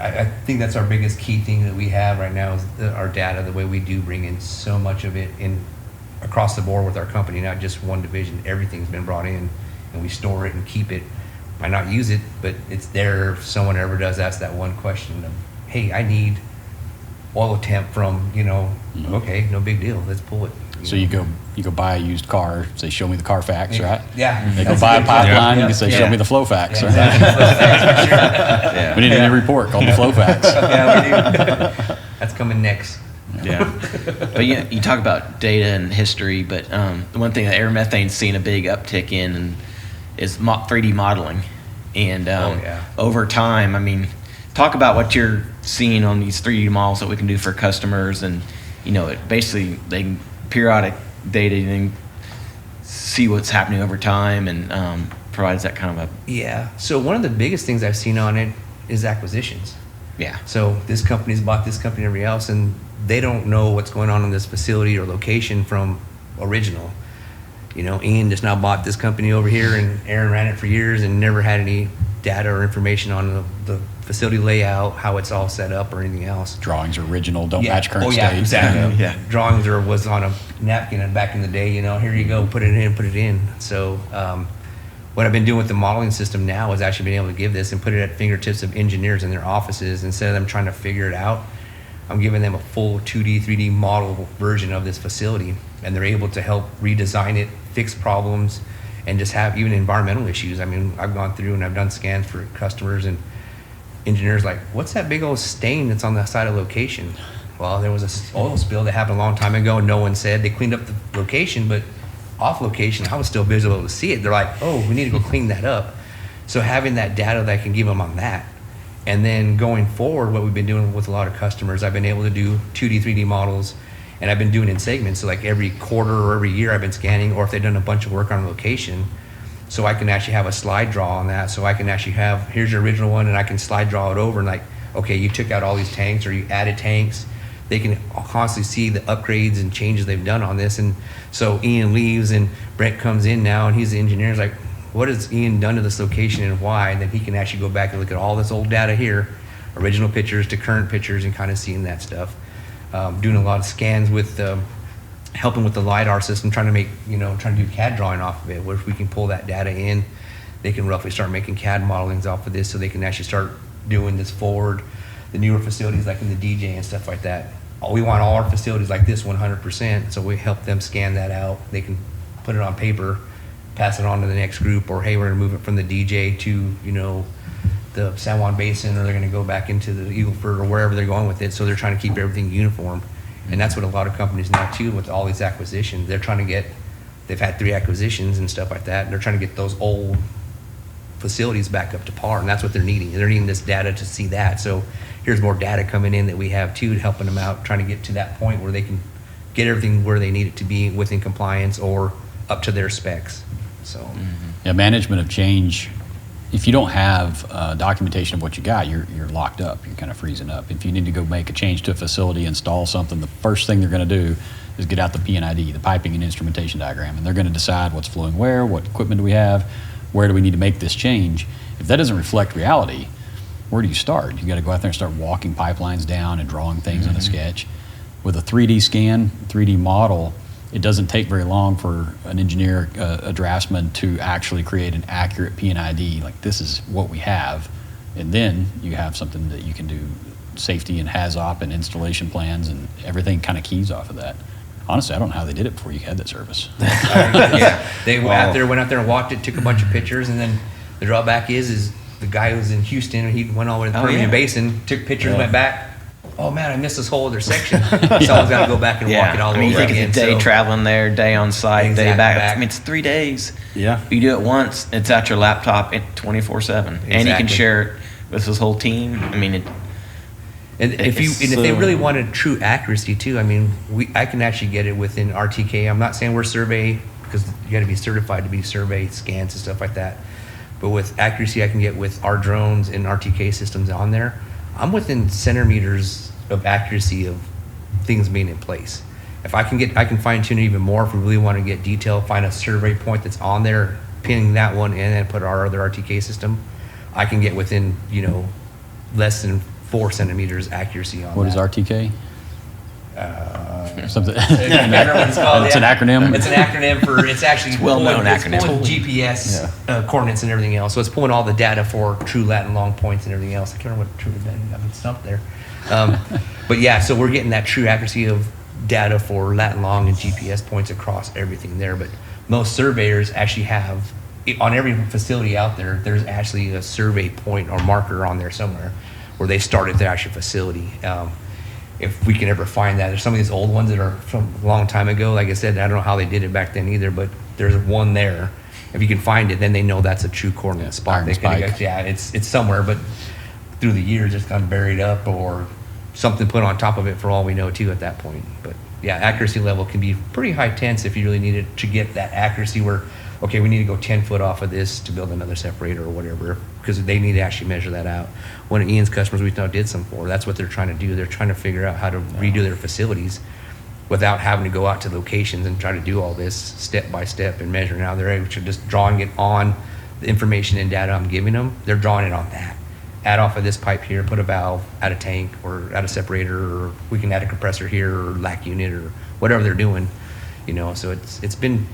I think that's our biggest key thing that we have right now is our data, the way we do bring in so much of it in across the board with our company, not just one division. Everything's been brought in, and we store it and keep it. Might not use it, but it's there if someone ever does ask that one question of, hey, I need oil temp from, okay, no big deal, let's pull it. So you go buy a used car, say, show me the Carfax, right? Yeah. They go buy a pipeline, you can say, show me the Flowfax, right? Exactly. Sure. We need a new report called the Flowfax. Yeah, we do. That's coming next. Yeah. But you talk about data and history, but the one thing that air methane's seen a big uptick in is 3D modeling. And over time, talk about what you're seeing on these 3D models that we can do for customers, and basically they can periodic data and see what's happening over time, and provides that kind of a So one of the biggest things I've seen on it is acquisitions. So this company's bought this company and everybody else, and they don't know what's going on in this facility or location from original. Ian just now bought this company over here, and Aaron ran it for years and never had any data or information on the facility layout, how it's all set up or anything else. Drawings are original, don't match current state. Exactly. Drawings was on a napkin back in the day, here you go, put it in. So what I've been doing with the modeling system now is actually being able to give this and put it at fingertips of engineers in their offices. Instead of them trying to figure it out, I'm giving them a full 2D, 3D model version of this facility, and they're able to help redesign it, fix problems, and just have even environmental issues. I've gone through and I've done scans for customers, and engineers like, what's that big old stain that's on the side of location? Well, there was an oil spill that happened a long time ago, and no one said. They cleaned up the location, but off location, I was still visible to see it. They're like, oh, we need to go clean that up. So having that data that I can give them on that. And then going forward, what we've been doing with a lot of customers, I've been able to do 2D, 3D models, and I've been doing in segments. So like every quarter or every year I've been scanning, or if they've done a bunch of work on a location, so I can actually have a slide draw on that. So I can actually have, here's your original one, and I can slide draw it over and like, okay, you took out all these tanks or you added tanks. They can constantly see the upgrades and changes they've done on this. And so Ian leaves and Brent comes in now, and he's the engineer. He's like, what has Ian done to this location and why? And then he can actually go back and look at all this old data here, original pictures to current pictures, and kind of seeing that stuff. Doing a lot of scans with, helping with the LiDAR system, trying to do CAD drawing off of it, where if we can pull that data in, they can roughly start making CAD modelings off of this, so they can actually start doing this forward. The newer facilities like in the DJ and stuff like that. We want all our facilities like this 100%, so we help them scan that out. They can put it on paper, pass it on to the next group, or hey, we're gonna move it from the DJ to, the San Juan Basin, or they're gonna go back into the Eagle Ford or wherever they're going with it. So they're trying to keep everything uniform. And that's what a lot of companies now too, with all these acquisitions, they've had 3 acquisitions and stuff like that, and they're trying to get those old facilities back up to par, and that's what they're needing. They're needing this data to see that. So here's more data coming in that we have too, helping them out, trying to get to that point where they can get everything where they need it to be within compliance or up to their specs. So Yeah, management of change, if you don't have documentation of what you got, you're locked up, you're kind of freezing up. If you need to go make a change to a facility, install something, the first thing they're gonna do is get out the P&ID, the piping and instrumentation diagram, and they're gonna decide what's flowing where, what equipment do we have, where do we need to make this change. If that doesn't reflect reality, where do you start? You got to go out there and start walking pipelines down and drawing things on a sketch. With a 3D scan, 3D model, it doesn't take very long for an engineer, a draftsman, to actually create an accurate P&ID, like this is what we have, and then you have something that you can do safety and HAZOP and installation plans, and everything kind of keys off of that. Honestly, I don't know how they did it before you had that service. Yeah, they went out there and walked it, took a bunch of pictures, and then the drawback is the guy who was in Houston, he went all the way to the Permian Basin, took pictures, went back. Oh man, I missed this whole other section. Someone's got to go back and walk it all over again. You think it's a day traveling there, day on site, day back. I mean, it's 3 days. Yeah. You do it once, it's at your laptop 24/7, and you can share it with this whole team. I mean, if they really wanted true accuracy too, I mean, I can actually get it within RTK. I'm not saying we're survey, because you got to be certified to be survey scans and stuff like that. But with accuracy, I can get with our drones and RTK systems on there. I'm within centimeters of accuracy of things being in place. If I can fine tune it even more. If we really want to get detail, find a survey point that's on there, pinning that one, and then put our other RTK system, I can get within, less than 4 centimeters accuracy on What is that. RTK? Something. I can't remember what it's called. It's an acronym? It's an acronym for, it's actually well-known acronym. It's pulling GPS coordinates and everything else. So it's pulling all the data for true lat and long points and everything else. I can't remember what true, I've been stumped there. But yeah, so we're getting that true accuracy of data for lat and long and GPS points across everything there. But most surveyors actually have, on every facility out there, there's actually a survey point or marker on there somewhere where they started their actual facility. If we can ever find that. There's some of these old ones that are from a long time ago. Like I said, I don't know how they did it back then either, but there's one there. If you can find it, then they know that's a true coordinate spot. Iron Spike. It's somewhere, but through the years it's kind of buried up or something put on top of it for all we know too at that point. But yeah, accuracy level can be pretty high tense if you really need it to get that accuracy where, okay, we need to go 10 foot off of this to build another separator or whatever, because they need to actually measure that out. One of Ian's customers we now did some for, that's what they're trying to do. They're trying to figure out how to redo their facilities without having to go out to locations and try to do all this step by step and measuring out. They're able to just drawing it on the information and data I'm giving them. They're drawing it on that. Add off of this pipe here, put a valve, add a tank, or add a separator, or we can add a compressor here, or LAC unit, or whatever they're doing. So it's been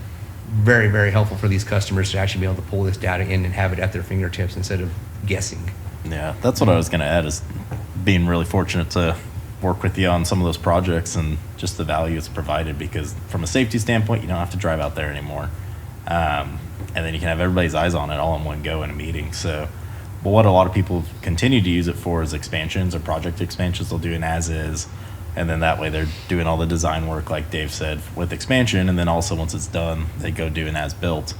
very, very helpful for these customers to actually be able to pull this data in and have it at their fingertips instead of guessing. Yeah, that's what I was going to add, is being really fortunate to work with you on some of those projects and just the value it's provided, because from a safety standpoint, you don't have to drive out there anymore. And then you can have everybody's eyes on it all in one go in a meeting. So, but what a lot of people continue to use it for is expansions or project expansions. They'll do an as-is, and then that way they're doing all the design work, like Dave said, with expansion, and then also once it's done, they go do an as-built.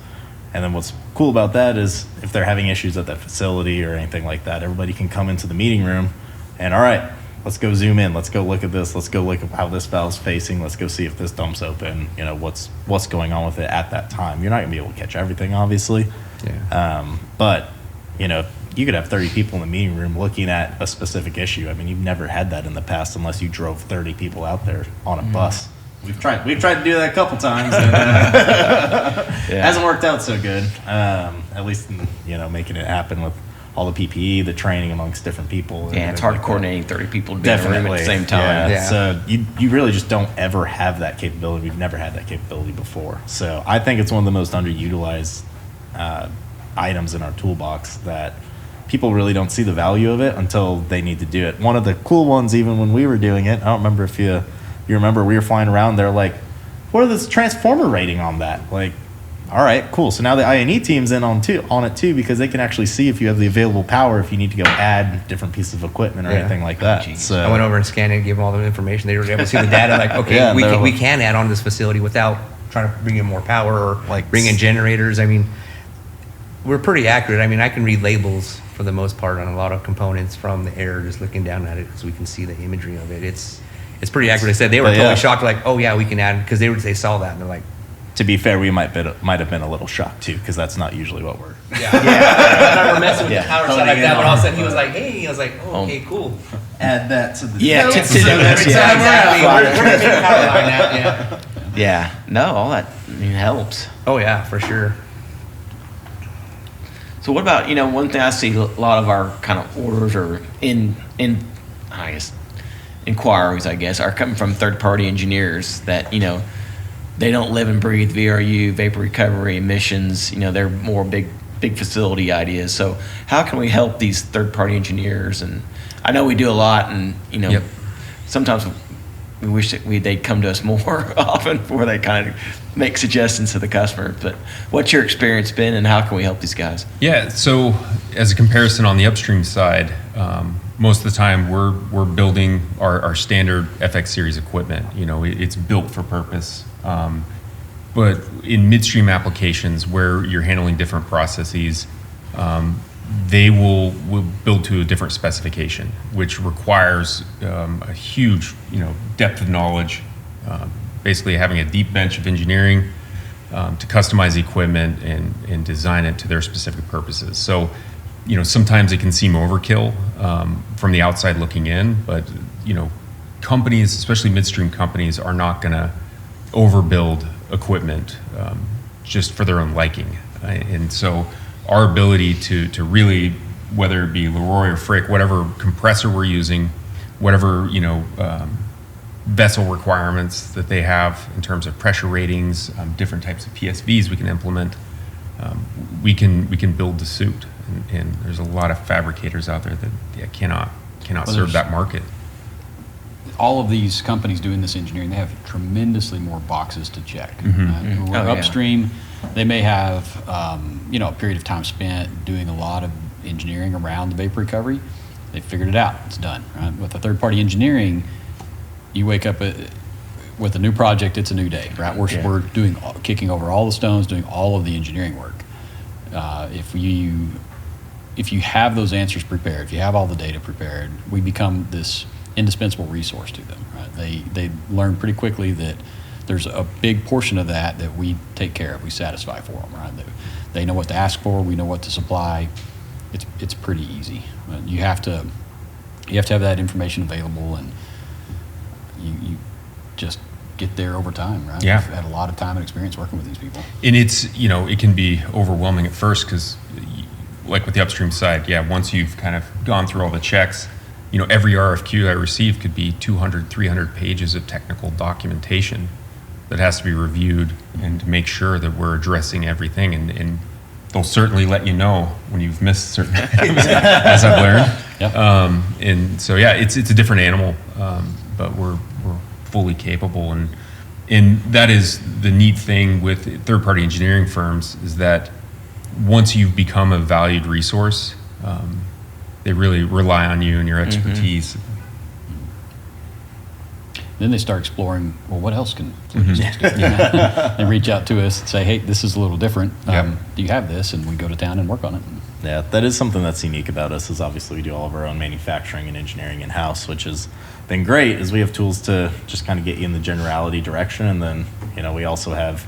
And then what's cool about that is if they're having issues at that facility or anything like that, everybody can come into the meeting room and, all right, let's go zoom in. Let's go look at this. Let's go look at how this valve's facing. Let's go see if this dump's open. What's going on with it at that time. You're not going to be able to catch everything, obviously. Yeah. But, you could have 30 people in the meeting room looking at a specific issue. I mean, you've never had that in the past unless you drove 30 people out there on a bus. We've tried to do that a couple times. And, hasn't worked out so good. At least in, making it happen with all the PPE, the training amongst different people. Yeah, it's hard coordinating 30 people to be in a room at the same time. Yeah. So you really just don't ever have that capability. We've never had that capability before. So I think it's one of the most underutilized items in our toolbox that people really don't see the value of it until they need to do it. One of the cool ones, even when we were doing it, I don't remember if you remember, we were flying around, they're like, what is this transformer rating on that? Like, all right, cool. So now the I&E team's in on it too, because they can actually see if you have the available power, if you need to go add different pieces of equipment or anything like that. So I went over and scanned it and gave them all the information. They were able to see the data, like, okay, Yeah, we can add on this facility without trying to bring in more power or Like- bring in generators. I mean, we're pretty accurate. I mean, I can read labels for the most part on a lot of components from the air, just looking down at it, because we can see the imagery of it. It's pretty accurate. They said they were totally shocked, like, oh yeah, we can add, because they saw that and they're like, to be fair, we might have been a little shocked too, because that's not usually what we're. I remember messing with the power side like Honing that, in but all of a on- sudden he was like, hey, I was like, oh, okay, cool. Add that to the Yeah, notes. to the notes, Every yeah. time, exactly. We're gonna make a power line now, yeah. Yeah, no, all that helps. Oh yeah, for sure. So what about, one thing I see a lot of our kind of orders or inquiries, are coming from third-party engineers that, they don't live and breathe VRU, vapor recovery, emissions, they're more big facility ideas. So how can we help these third-party engineers and I know we do a lot, and Yep. sometimes we wish that they'd come to us more often before they kind of make suggestions to the customer. But what's your experience been, and how can we help these guys? Yeah, so as a comparison on the upstream side, most of the time we're building our standard FX series equipment. It's built for purpose. But in midstream applications where you're handling different processes, they will build to a different specification, which requires a huge depth of knowledge, basically having a deep bench of engineering to customize the equipment and design it to their specific purposes. So sometimes it can seem overkill from the outside looking in, but companies, especially midstream companies, are not going to overbuild equipment just for their own liking. And so our ability to really, whether it be Leroy or Frick, whatever compressor we're using, whatever vessel requirements that they have in terms of pressure ratings, different types of PSVs we can implement, we can build to suit. And there's a lot of fabricators out there that cannot serve that market. All of these companies doing this engineering, they have tremendously more boxes to check. Oh, yeah. Upstream, they may have a period of time spent doing a lot of engineering around the vapor recovery. They figured it out. It's done. Right? With the third-party engineering, you wake up with a new project. It's a new day. Right? We're kicking over all the stones, doing all of the engineering work. If you have those answers prepared, if you have all the data prepared, we become this indispensable resource to them. Right? They learn pretty quickly that there's a big portion of that we take care of, we satisfy for them. Right? They know what to ask for, we know what to supply. It's pretty easy. You have to have that information available, and you just get there over time. Right? Yeah. You've had a lot of time and experience working with these people. And it's it can be overwhelming at first because, like with the upstream side, once you've kind of gone through all the checks, every RFQ I receive could be 200, 300 pages of technical documentation that has to be reviewed and to make sure that we're addressing everything. And they'll certainly let you know when you've missed certain items, as I've learned. Yep. And so, it's a different animal, but we're fully capable. And that is the neat thing with third-party engineering firms, is that once you've become a valued resource, they really rely on you and your expertise. Then they start exploring, well, what else can Flogistix do? They reach out to us and say, hey, this is a little different. Do you have this? And we go to town and work on it. Yeah, that is something that's unique about us, is obviously we do all of our own manufacturing and engineering in-house, which has been great, is we have tools to just kind of get you in the generality direction. And then, we also have,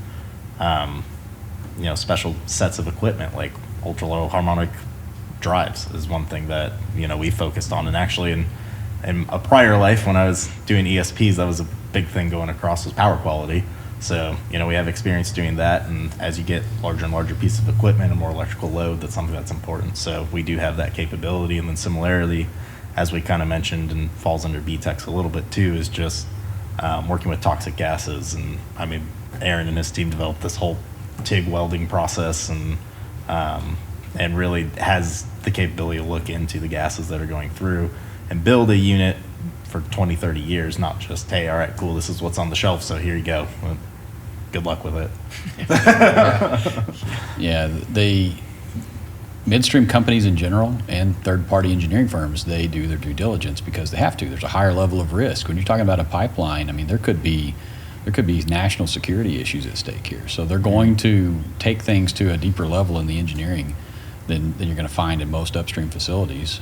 special sets of equipment, like ultra-low harmonic drives is one thing that, we focused on. And actually in a prior life, when I was doing ESPs, that was a big thing going across, was power quality. So, we have experience doing that, and as you get larger and larger pieces of equipment and more electrical load, that's something that's important. So we do have that capability. And then similarly, as we kind of mentioned, and falls under BTEX a little bit too, is just working with toxic gases. And I mean, Aaron and his team developed this whole TIG welding process, and really has the capability to look into the gases that are going through and build a unit for 20, 30 years, not just, hey, all right, cool, this is what's on the shelf, so here you go. Well, good luck with it. The midstream companies in general and third-party engineering firms, they do their due diligence because they have to. There's a higher level of risk. When you're talking about a pipeline, I mean, there could be national security issues at stake here. So they're going to take things to a deeper level in the engineering than you're going to find in most upstream facilities.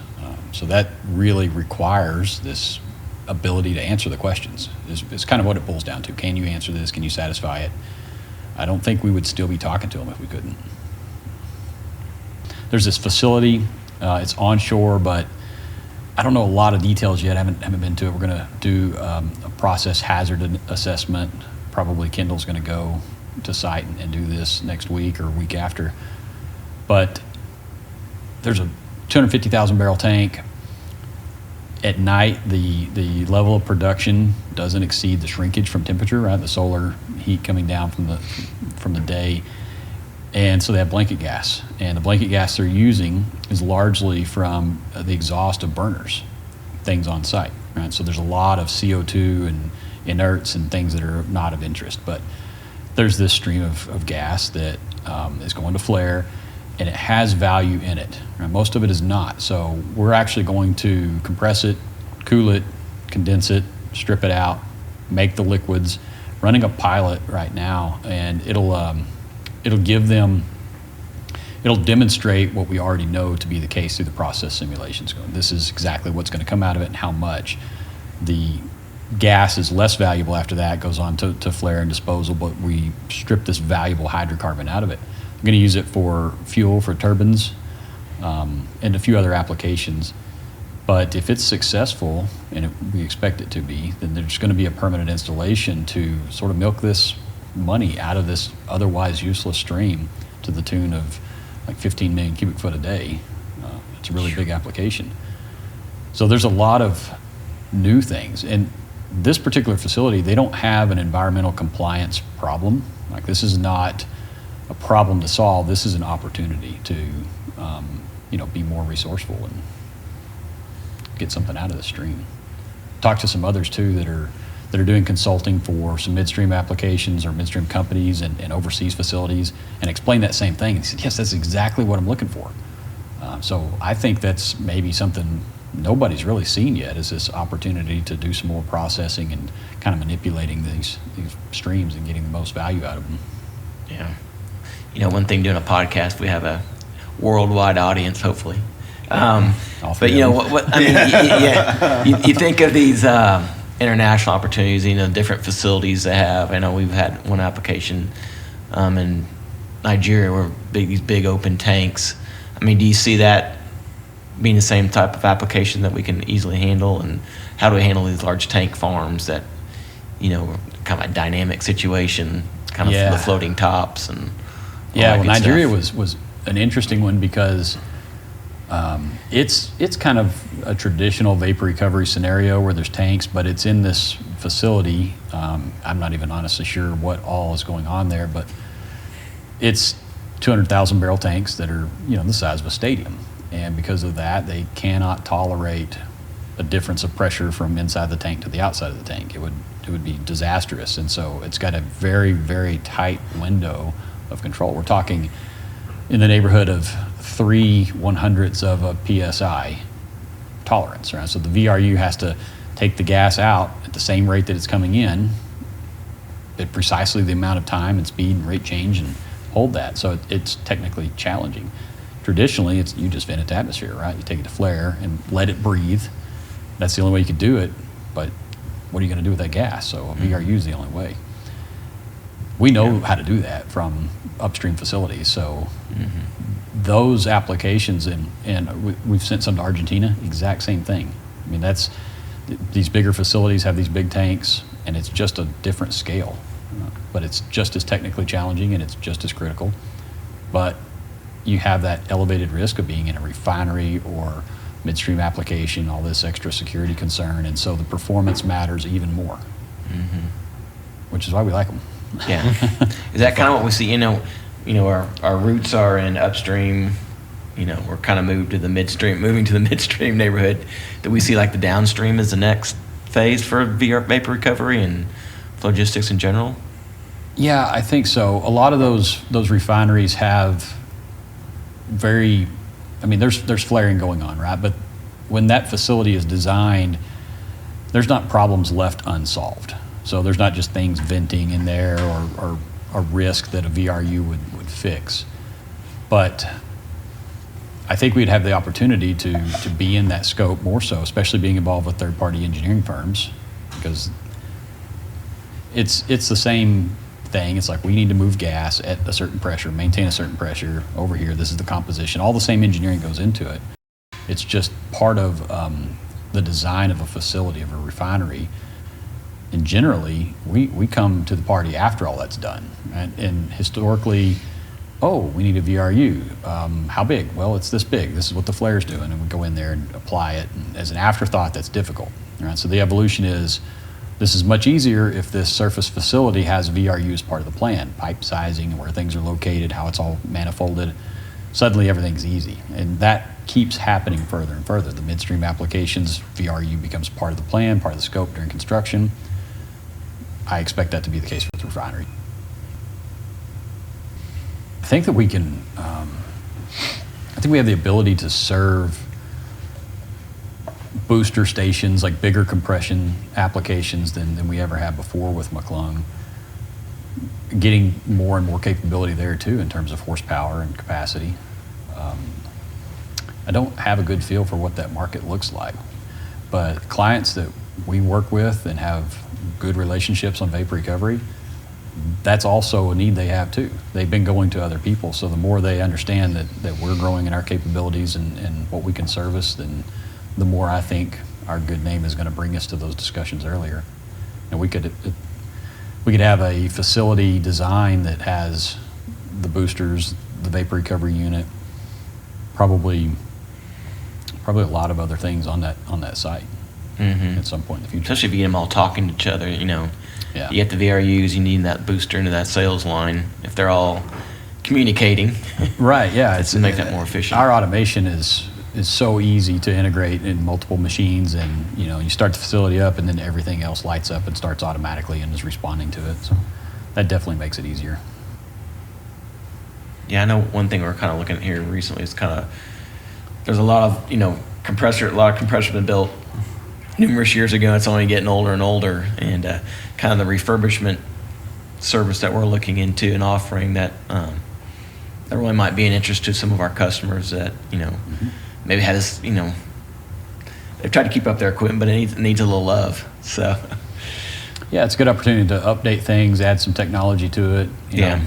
So that really requires this ability to answer the questions. Is kind of what it boils down to. Can you answer this? Can you satisfy it? I don't think we would still be talking to them if we couldn't. There's this facility. It's onshore, but I don't know a lot of details yet. I haven't been to it. We're going to do a process hazard assessment. Probably Kendall's going to go to site and do this next week or week after. But there's a 250,000 barrel tank. At night, the level of production doesn't exceed the shrinkage from temperature, right? The solar heat coming down from the day. And so they have blanket gas. And the blanket gas they're using is largely from the exhaust of burners. things on site, right? So there's a lot of CO2 and inerts and things that are not of interest, but there's this stream of gas that is going to flare, and it has value in it. Right? Most of it is not. So we're actually going to compress it, cool it, condense it, strip it out, make the liquids, running a pilot right now, and it'll demonstrate what we already know to be the case through the process simulations. This is exactly what's going to come out of it and how much. The gas is less valuable after that, goes on to flare and disposal, but we strip this valuable hydrocarbon out of it. I'm going to use it for fuel for turbines and a few other applications. But if it's successful, and we expect it to be, then there's going to be a permanent installation to sort of milk this money out of this otherwise useless stream to the tune of like 15 million cubic foot a day. It's a really big application. So there's a lot of new things. And this particular facility, they don't have an environmental compliance problem. Like, this is not a problem to solve. This is an opportunity to, be more resourceful and get something out of the stream. Talk to some others too that are doing consulting for some midstream applications or midstream companies and overseas facilities, and explain that same thing. And he said, yes, that's exactly what I'm looking for. So I think that's maybe something nobody's really seen yet, is this opportunity to do some more processing and kind of manipulating these streams and getting the most value out of them. Yeah. One thing doing a podcast, we have a worldwide audience, hopefully. But what I mean, you think of these international opportunities, different facilities they have. I know we've had one application in Nigeria where these big open tanks. I mean, do you see that being the same type of application that we can easily handle? And how do we handle these large tank farms that, kind of a dynamic situation, kind of the floating tops and Nigeria was an interesting one because it's kind of a traditional vapor recovery scenario where there's tanks, but it's in this facility. I'm not even honestly sure what all is going on there, but it's 200,000 barrel tanks that are the size of a stadium, and because of that, they cannot tolerate a difference of pressure from inside the tank to the outside of the tank. It would be disastrous, and so it's got a very, very tight window of control. We're talking in the neighborhood of 3/100ths of a PSI tolerance, right? So the VRU has to take the gas out at the same rate that it's coming in at precisely the amount of time and speed and rate change and hold that. So it's technically challenging. Traditionally, you just vent it to atmosphere, right? You take it to flare and let it breathe. That's the only way you could do it, but what are you going to do with that gas? So a VRU is the only way. We know how to do that from upstream facilities, so those applications, and we've sent some to Argentina, exact same thing. I mean, these bigger facilities have these big tanks, and it's just a different scale, but it's just as technically challenging and it's just as critical. But you have that elevated risk of being in a refinery or midstream application, all this extra security concern, and so the performance matters even more, which is why we like them. Yeah. Is that kind of what we see? Our roots are in upstream. We're kind of moving to the midstream neighborhood. Do we see like the downstream as the next phase for vapor recovery and Flogistix in general? Yeah, I think so. A lot of those refineries have there's flaring going on, right? But when that facility is designed, there's not problems left unsolved. So there's not just things venting in there or a risk that a VRU would fix. But I think we'd have the opportunity to be in that scope more so, especially being involved with third-party engineering firms, because it's the same thing. It's like, we need to move gas at a certain pressure, maintain a certain pressure over here. This is the composition. All the same engineering goes into it. It's just part of the design of a facility, of a refinery. And generally, we come to the party after all that's done. Right? And historically, we need a VRU. How big? Well, it's this big. This is what the flare's doing. And we go in there and apply it. And as an afterthought, that's difficult. Right? So the evolution is, this is much easier if this surface facility has VRU as part of the plan. Pipe sizing, where things are located, how it's all manifolded. Suddenly everything's easy. And that keeps happening further and further. The midstream applications, VRU becomes part of the plan, part of the scope during construction. I expect that to be the case with the refinery. I think that we can, I think we have the ability to serve booster stations, like bigger compression applications than we ever have before with McClung. Getting more and more capability there too in terms of horsepower and capacity. I don't have a good feel for what that market looks like, but clients that we work with and have good relationships on vapor recovery, that's also a need they have too. They've been going to other people, so the more they understand that we're growing in our capabilities and what we can service, then the more I think our good name is going to bring us to those discussions earlier. And we could have a facility design that has the boosters, the vapor recovery unit, probably a lot of other things on that site at some point in the future. Especially if you get them all talking to each other, you know. Yeah. You get the VRUs, you need that booster into that sales line. If they're all communicating, Right, yeah. it's to make that more efficient. Our automation is so easy to integrate in multiple machines, and you start the facility up and then everything else lights up and starts automatically and is responding to it. So that definitely makes it easier. Yeah, I know one thing we're kind of looking at here recently is there's a lot of, compressor been built numerous years ago. It's only getting older and older, and kind of the refurbishment service that we're looking into and offering that really might be an interest to some of our customers that, maybe had this, they've tried to keep up their equipment, but it needs a little love. So, Yeah, it's a good opportunity to update things, add some technology to it. I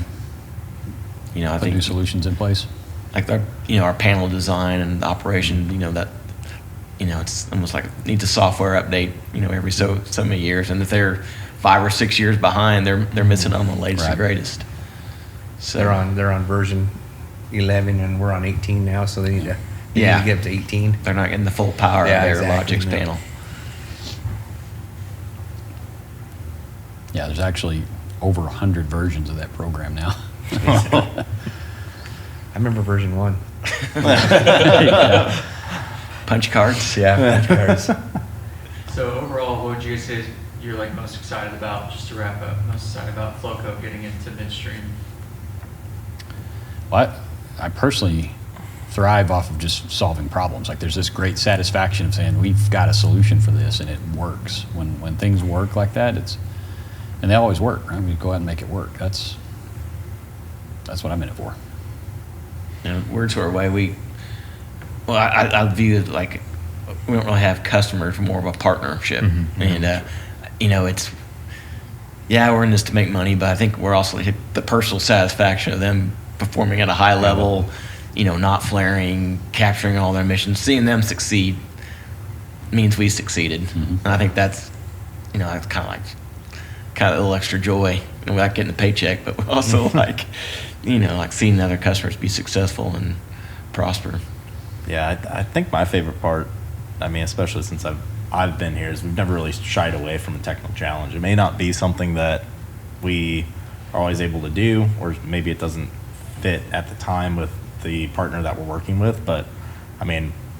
Put think new solutions in place. like our panel design and operation, it's almost like it needs a software update, every so many years. And if they're 5 or 6 years behind, they're missing on the latest and greatest. So They're on version 11 and we're on 18 now, so they need to get up to 18. they're not getting the full power Yeah, of their exactly. Logix panel. Yeah, there's actually over 100 versions of that program now. I remember version 1. Punch cards. Yeah, punch cards. So overall, what would you say is you're most excited about, just to wrap up, most excited about Flowco getting into midstream? Well, I personally thrive off of just solving problems. Like there's this great satisfaction of saying we've got a solution for this and it works. When things work like that, and they always work, right? We go out and make it work. That's what I'm in it for. We're to our way. I view it like we don't really have customers, more of a partnership. Mm-hmm. And, we're in this to make money, but I think we're also the personal satisfaction of them performing at a high level, not flaring, capturing all their missions, seeing them succeed means we succeeded. Mm-hmm. And I think that's, that's kind of a little extra joy, without getting the paycheck, but also like seeing other customers be successful and prosper. Yeah, I think my favorite part, especially since I've been here, is we've never really shied away from a technical challenge. It may not be something that we are always able to do, or maybe it doesn't fit at the time with the partner that we're working with, but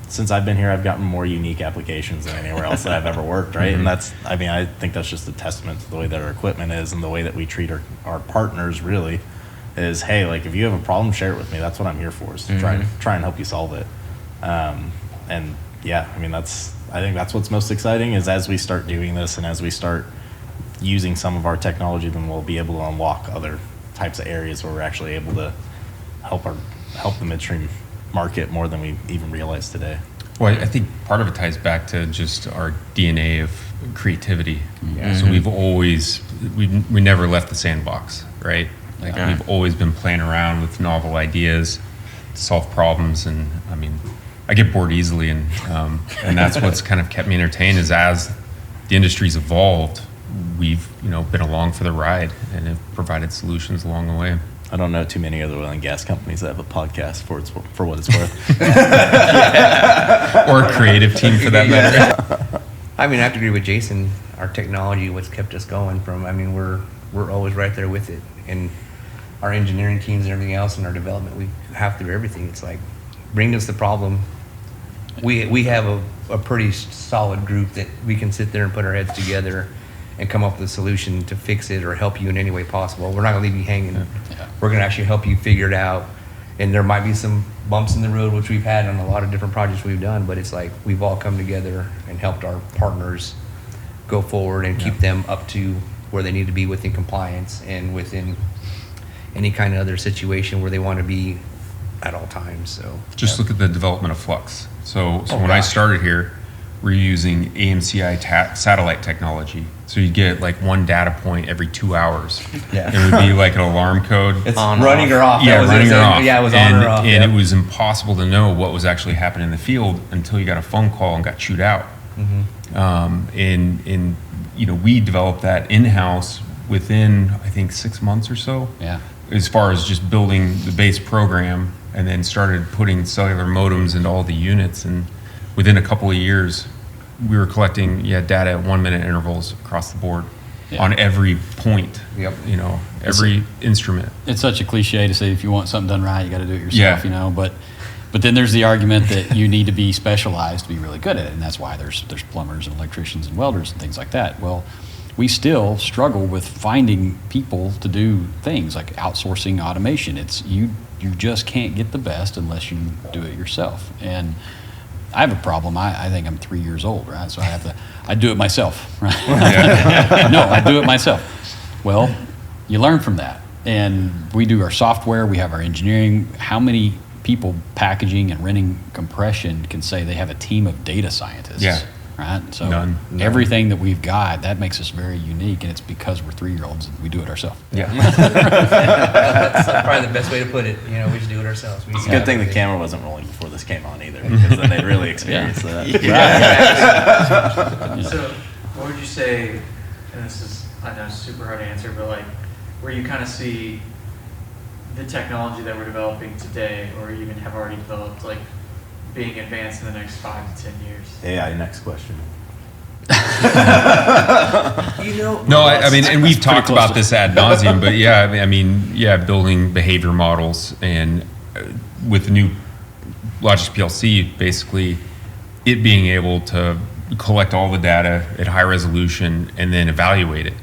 since I've been here, I've gotten more unique applications than anywhere else that I've ever worked, right? Mm-hmm. And I think that's just a testament to the way that our equipment is and the way that we treat our partners, really, is, hey, if you have a problem, share it with me. That's what I'm here for, is to try and help you solve it. I think that's what's most exciting, is as we start doing this and as we start using some of our technology, then we'll be able to unlock other types of areas where we're actually able to help the midstream market more than we even realize today. Well, I think part of it ties back to just our DNA of creativity. Yeah. So we've always, we never left the sandbox, right? We've always been playing around with novel ideas to solve problems. And I get bored easily, and that's what's kind of kept me entertained, is as the industry's evolved, we've been along for the ride and have provided solutions along the way. I don't know too many other oil and gas companies that have a podcast for what it's worth. Or a creative team, for that matter. I have to agree with Jason. Our technology, what's kept us going from, we're always right there with it. And our engineering teams and everything else and our development, we have through everything. It's like, bring us the problem, we have a pretty solid group that we can sit there and put our heads together and come up with a solution to fix it or help you in any way possible. We're not going to leave you hanging. Yeah. We're going to actually help you figure it out. And there might be some bumps in the road, which we've had on a lot of different projects we've done, but it's like we've all come together and helped our partners go forward and keep them up to where they need to be within compliance and within any kind of other situation where they want to be at all times. So Just look at the development of Flux. So Oh, when I gosh. started here, we're using AMCI satellite technology. So you get like one data point every 2 hours. Yeah. It would be like an alarm code. it's On, running or off. Yeah, That was running it. or off. Yeah, it was and, on or off. And Yep. it was impossible to know what was actually happening in the field until you got a phone call and got chewed out. And we developed that in-house within, I think, 6 months or so. Yeah. As far as just building the base program, and then started putting cellular modems into all the units. And within a couple of years, we were collecting data at 1 minute intervals across the board Yeah. on every point. Yep. Every instrument. It's such a cliche to say if you want something done right, you got to do it yourself, Yeah. But then there's the argument that you need to be specialized to be really good at it, and that's why there's plumbers and electricians and welders and things like that. Well, we still struggle with finding people to do things like outsourcing automation. It's you just can't get the best unless you do it yourself. And I have a problem. I think I'm 3 years old, right? So I do it myself, right? No, I do it myself. Well, you learn from that. And we do our software, we have our engineering. How many people packaging and renting compression can say they have a team of data scientists? Yeah. Right? So None. everything that we've got, that makes us very unique, and it's because we're 3-year-olds and we do it ourselves. Yeah. That's probably the best way to put it. We just do it ourselves. It's a good thing the camera wasn't rolling before this came on either, because then they'd really experience that. So, what would you say, and this is, I know, super hard to answer, but like, where you kind of see the technology that we're developing today, or even have already developed, like, being advanced in the next 5 to 10 years? AI, next question. No, I mean, and we've talked about this ad nauseum, but building behavior models and with the new Logix PLC, basically it being able to collect all the data at high resolution and then evaluate it,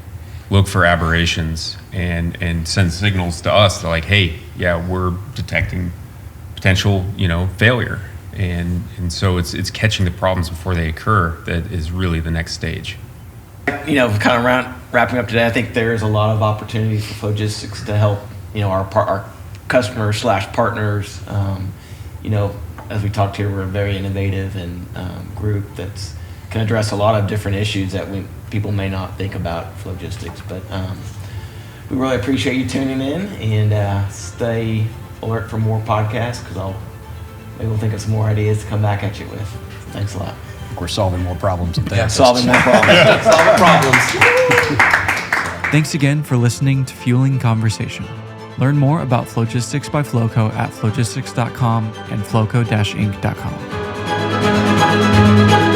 look for aberrations and send signals to us to like, hey, we're detecting potential, failure. And so it's catching the problems before they occur that is really the next stage. Kind of wrapping up today, I think there's a lot of opportunity for Flogistix to help, our customers / partners. As we talked here, we're a very innovative and group that's can address a lot of different issues that people may not think about Flogistix. But we really appreciate you tuning in, and stay alert for more podcasts, because maybe we'll think of some more ideas to come back at you with. Thanks a lot. We're solving more problems than therapists. Solving more problems. Solving problems. Thanks again for listening to Fueling Conversation. Learn more about Flogistix by Flowco at flogistix.com and flowco-inc.com.